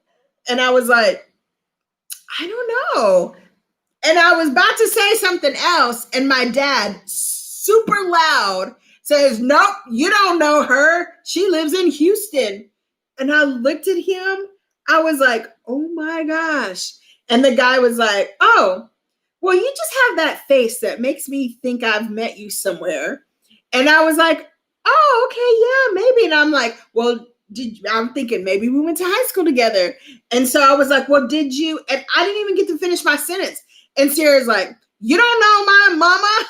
And I was like, I don't know. And I was about to say something else. And my dad, super loud, says, nope, you don't know her. She lives in Houston. And I looked at him. I was like, oh my gosh. And the guy was like, oh, well, you just have that face that makes me think I've met you somewhere. And I was like, oh, okay, yeah, maybe. And I'm like, well, I'm thinking maybe we went to high school together. And so I was like, well, did you? And I didn't even get to finish my sentence. And Sarah's like, you don't know my mama? I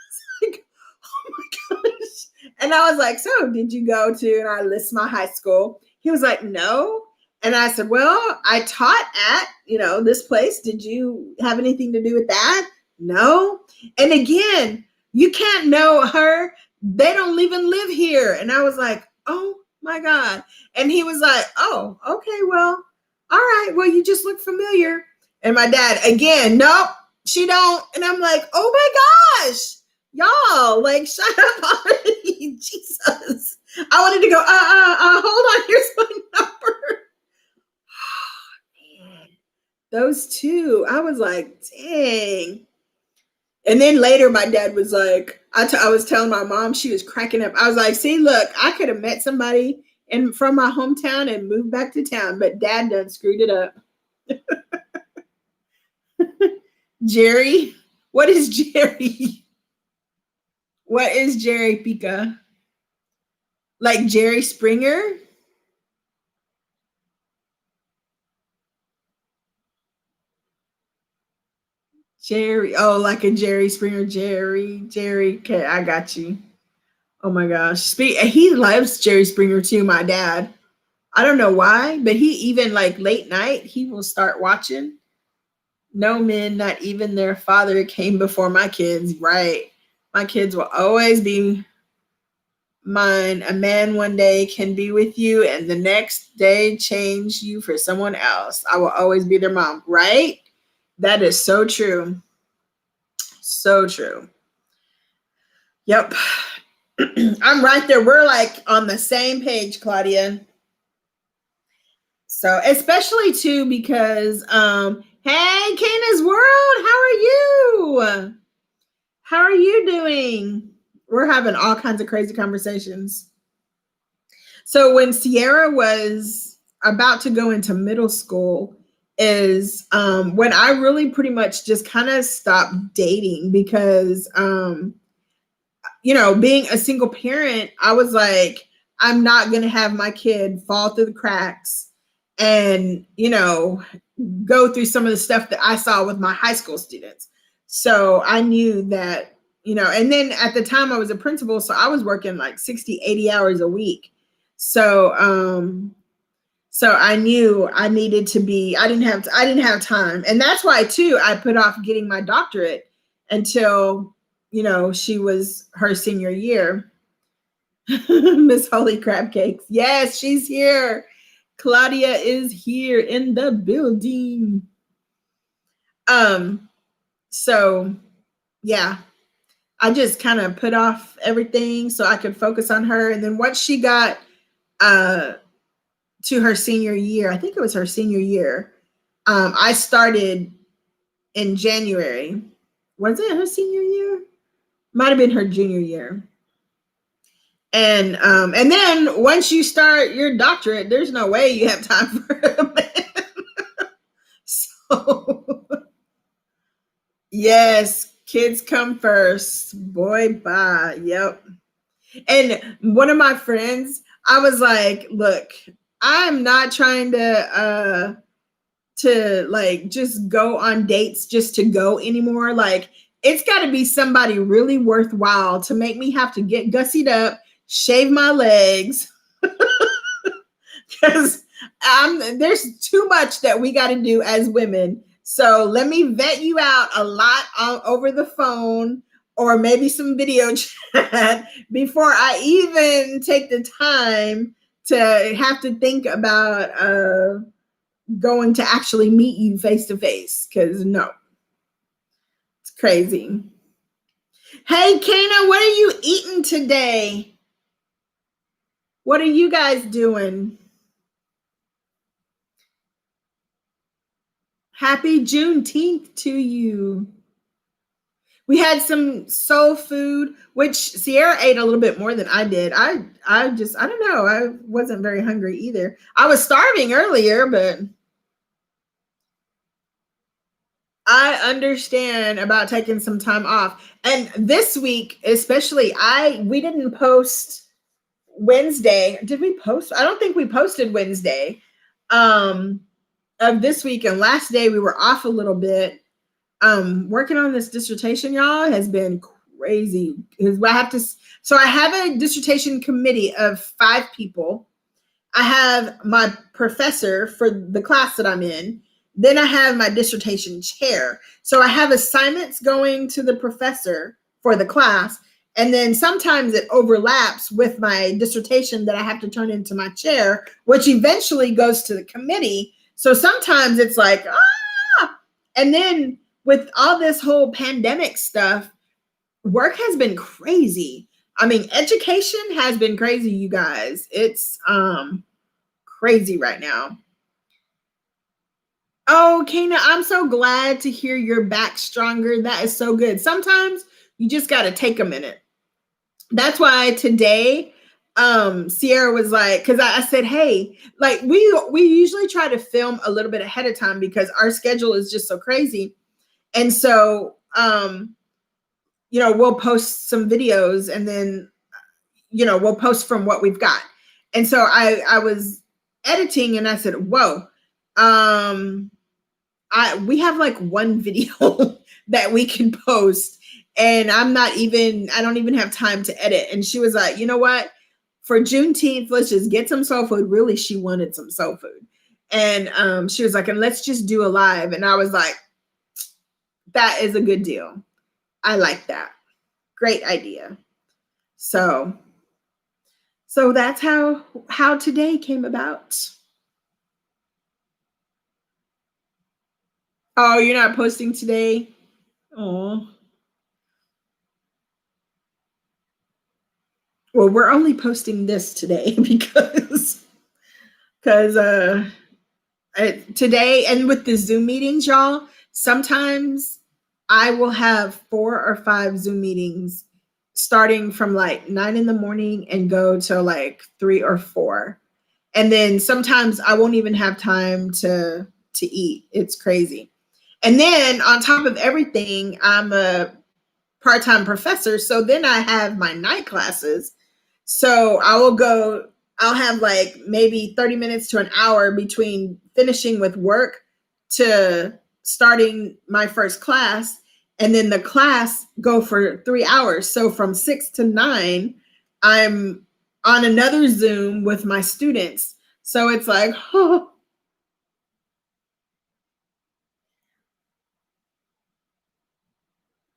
was like, oh my gosh. And I was like, so did you go to? And I list my high school. He was like, no. And I said, well, I taught at, you know, this place. Did you have anything to do with that? No. And again, you can't know her. They don't even live here. And I was like, oh my God. And he was like, oh, okay, well, all right. Well, you just look familiar. And my dad, again, nope, she don't. And I'm like, oh my gosh, y'all, like, shut up already. Jesus. I wanted to go, hold on, here's my number. Man, those two, I was like, dang. And then later, my dad was like, I was telling my mom, she was cracking up. I was like, see, look, I could have met somebody from my hometown and moved back to town, but dad done screwed it up. Jerry? What is Jerry? What is Jerry, Pika? Like Jerry Springer? Jerry. Oh, like a Jerry Springer. Jerry. Okay, I got you. Oh my gosh. He loves Jerry Springer too, my dad. I don't know why, but he even like late night, he will start watching. No men, not even their father, came before my kids. Right. My kids will always be mine. A man one day can be with you and the next day change you for someone else. I will always be their mom. Right? That is so true. So true. Yep. I'm right there. We're like on the same page, Claudia. So especially too because hey, Kana's World, how are you? How are you doing? We're having all kinds of crazy conversations. So when Sierra was about to go into middle school is when I really pretty much just kind of stopped dating because being a single parent, I was like, I'm not going to have my kid fall through the cracks and, go through some of the stuff that I saw with my high school students. So I knew that, and then at the time I was a principal, so I was working like 60, 80 hours a week. So, I knew I needed to be, I didn't have time. And that's why too, I put off getting my doctorate until, she was her senior year. Miss Holy Crab Cakes. Yes, she's here. Claudia is here in the building. So yeah, I just kind of put off everything so I could focus on her. And then once she got to her senior year, I think it was her senior year, I started in January. Was it her senior year? Might have been her junior year. And then once you start your doctorate, there's no way you have time for a man. So yes, kids come first. Boy, bye. Yep. And one of my friends, I was like, look, I'm not trying to like just go on dates just to go anymore. Like it's got to be somebody really worthwhile to make me have to get gussied up, shave my legs, because there's too much that we got to do as women. So let me vet you out a lot over the phone or maybe some video chat before I even take the time to have to think about going to actually meet you face to face. Because no, it's crazy. Hey, Kana, what are you eating today? What are you guys doing? Happy Juneteenth to you. We had some soul food, which Sierra ate a little bit more than I did. I don't know. I wasn't very hungry either. I was starving earlier, but I understand about taking some time off. And this week, especially, we didn't post Wednesday. Did we post? I don't think we posted Wednesday of this week. And last day we were off a little bit. Working on this dissertation, y'all, has been crazy. So I have a dissertation committee of 5 people. I have my professor for the class that I'm in. Then I have my dissertation chair. So I have assignments going to the professor for the class. And then sometimes it overlaps with my dissertation that I have to turn into my chair, which eventually goes to the committee. So sometimes it's like, and then with all this whole pandemic stuff, work has been crazy. I mean, education has been crazy, you guys. It's crazy right now. Oh, Kana, I'm so glad to hear you're back stronger. That is so good. Sometimes you just got to take a minute. That's why today, Sierra was like, because I said, hey, like we usually try to film a little bit ahead of time because our schedule is just so crazy. And so, we'll post some videos and then, we'll post from what we've got. And so I was editing and I said, whoa, we have like one video that we can post and I don't even have time to edit. And she was like, you know what? For Juneteenth, let's just get some soul food. Really, she wanted some soul food. And she was like, and let's just do a live. And I was like, that is a good deal. I like that. Great idea. So that's how today came about. Oh, you're not posting today? Oh. Well, we're only posting this today because today and with the Zoom meetings, y'all, sometimes I will have 4 or 5 Zoom meetings starting from like 9 in the morning and go till like 3 or 4. And then sometimes I won't even have time to eat. It's crazy. And then on top of everything, I'm a part-time professor. So then I have my night classes. So I'll have like maybe 30 minutes to an hour between finishing with work to starting my first class. And then the class go for 3 hours. So from 6 to 9, I'm on another Zoom with my students. So it's like, oh.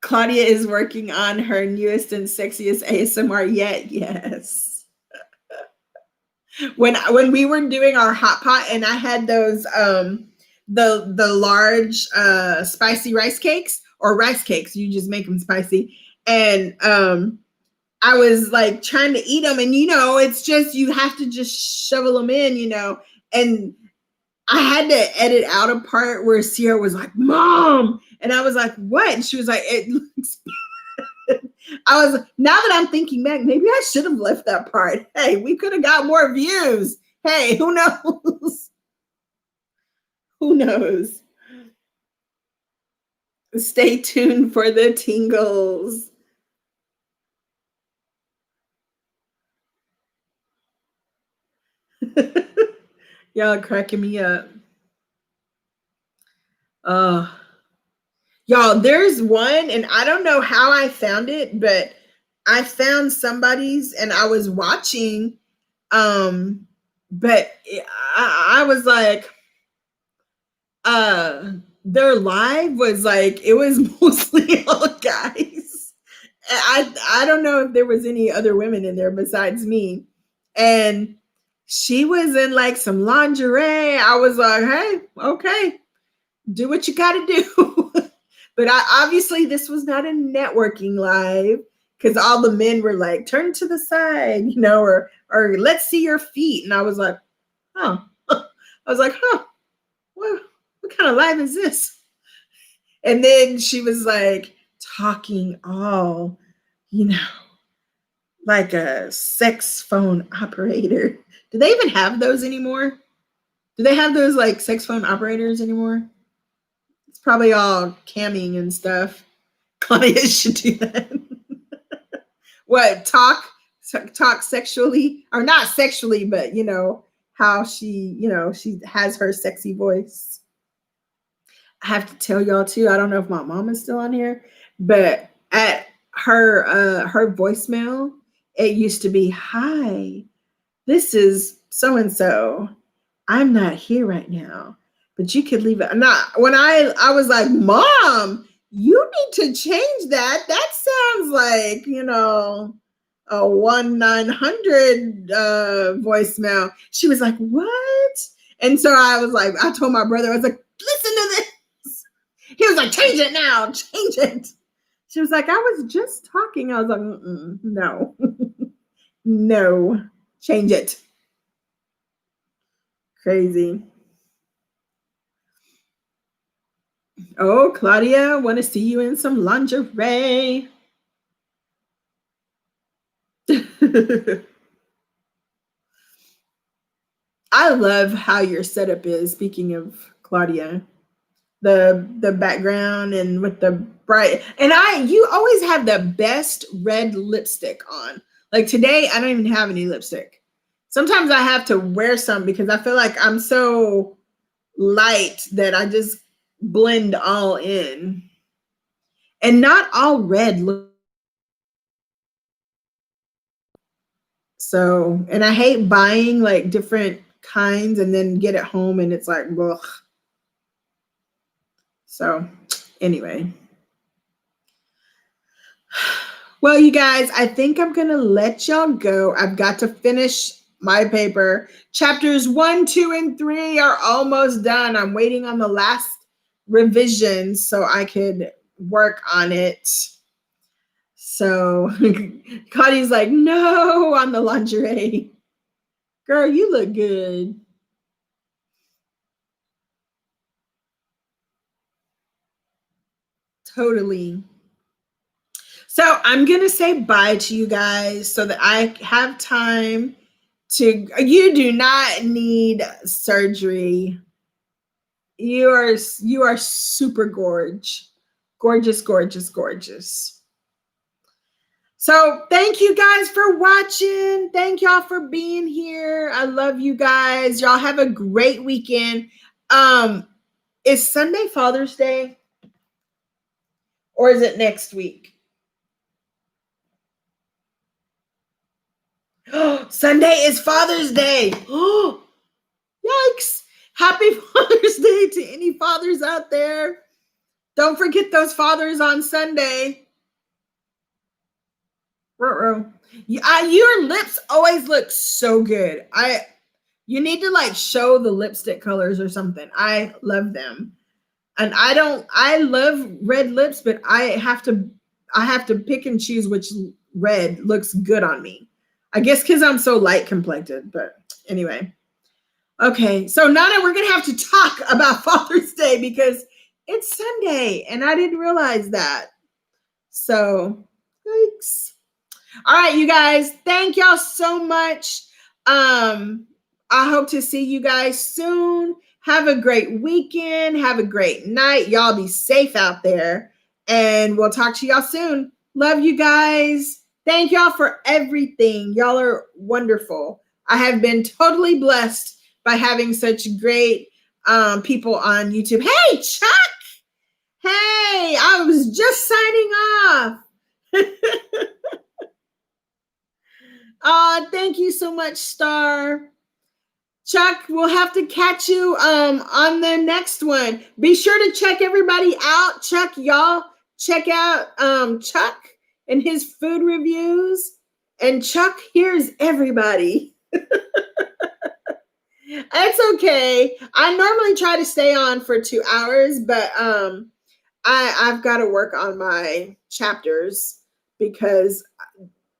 Claudia is working on her newest and sexiest ASMR yet. Yes. When we were doing our hot pot and I had those the large spicy rice cakes or rice cakes, you just make them spicy. And I was like trying to eat them, and it's just you have to just shovel them in, and I had to edit out a part where Sierra was like, "Mom," and I was like, "What?" And she was like, "It looks." Now that I'm thinking back, maybe I should have left that part. Hey, we could have got more views. Hey, who knows? Who knows? Stay tuned for the tingles. Y'all cracking me up. Oh, y'all, there's one, and I don't know how I found it, but I found somebody's, and I was watching, but I was like, their live was like it was mostly all guys. I don't know if there was any other women in there besides me, and she was in like some lingerie. I was like, hey, okay, do what you got to do. But obviously this was not a networking live because all the men were like, turn to the side, or let's see your feet. And I was like, huh. I was like, huh, what kind of live is this? And then she was like talking all, you know, like a sex phone operator. Do they even have those anymore? Do they have those like sex phone operators anymore? It's probably all camming and stuff. Claudia should do that. What, talk sexually, or not sexually, but how she has her sexy voice. I have to tell y'all too, I don't know if my mom is still on here, but at her voicemail, it used to be, "Hi, this is so and so. I'm not here right now, but you could leave it." Not when I was like, "Mom, you need to change that. That sounds like, a 1-900 voicemail." She was like, "What?" And so I was like, I told my brother, I was like, "Listen to this." He was like, "Change it now, change it." She was like, "I was just talking." I was like, no, no, change it. Crazy. Oh, Claudia, want to see you in some lingerie. I love how your setup is. Speaking of Claudia, the background and with the bright, and you always have the best red lipstick on. Like today, I don't even have any lipstick. Sometimes I have to wear some because I feel like I'm so light that I just blend all in. And not all red look. So, and I hate buying like different kinds and then get it home and it's like, ugh. So, anyway. Well, you guys, I think I'm going to let y'all go. I've got to finish my paper. Chapters 1, 2, and 3 are almost done. I'm waiting on the last revision so I could work on it. So Claudia's like, "No," on the lingerie. Girl, you look good. Totally. So I'm going to say bye to you guys so that I have time to, you do not need surgery. You are super gorgeous. Gorgeous, gorgeous, gorgeous. So thank you guys for watching. Thank y'all for being here. I love you guys. Y'all have a great weekend. Is Sunday Father's Day? Or is it next week? Sunday is Father's Day. Oh, yikes. Happy Father's Day to any fathers out there. Don't forget those fathers on Sunday. Your lips always look so good. You need to like show the lipstick colors or something. I love them. And I love red lips, but I have to pick and choose which red looks good on me. I guess because I'm so light complected, but anyway. Okay, so Nana, we're gonna have to talk about Father's Day because it's Sunday and I didn't realize that. So thanks. All right, you guys, thank y'all so much. I hope to see you guys soon. Have a great weekend. Have a great night. Y'all be safe out there. And we'll talk to y'all soon. Love you guys. Thank y'all for everything. Y'all are wonderful. I have been totally blessed by having such great people on YouTube. Hey, Chuck. Hey, I was just signing off. Thank you so much, Star. Chuck, we'll have to catch you on the next one. Be sure to check everybody out. Chuck, y'all check out Chuck and his food reviews. And Chuck hears everybody. It's okay. I normally try to stay on for 2 hours, but I've got to work on my chapters because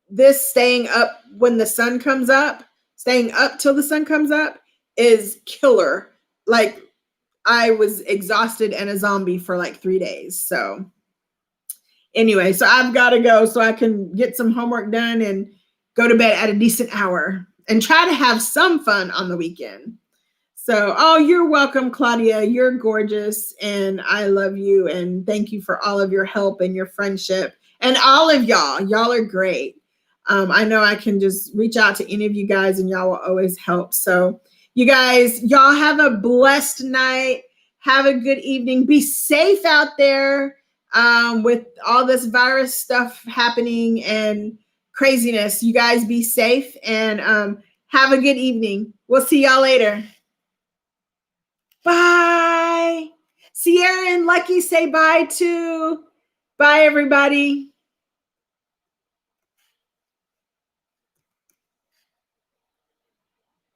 this staying up when the sun comes up, staying up till the sun comes up is killer. Like I was exhausted and a zombie for like 3 days. So anyway, so I've got to go so I can get some homework done and go to bed at a decent hour and try to have some fun on the weekend. So, oh, you're welcome, Claudia. You're gorgeous and I love you. And thank you for all of your help and your friendship and all of y'all. Y'all are great. I know I can just reach out to any of you guys and y'all will always help. So you guys, y'all have a blessed night. Have a good evening. Be safe out there with all this virus stuff happening and craziness. You guys be safe and have a good evening. We'll see y'all later. Bye. Sierra and Lucky say bye too. Bye, everybody.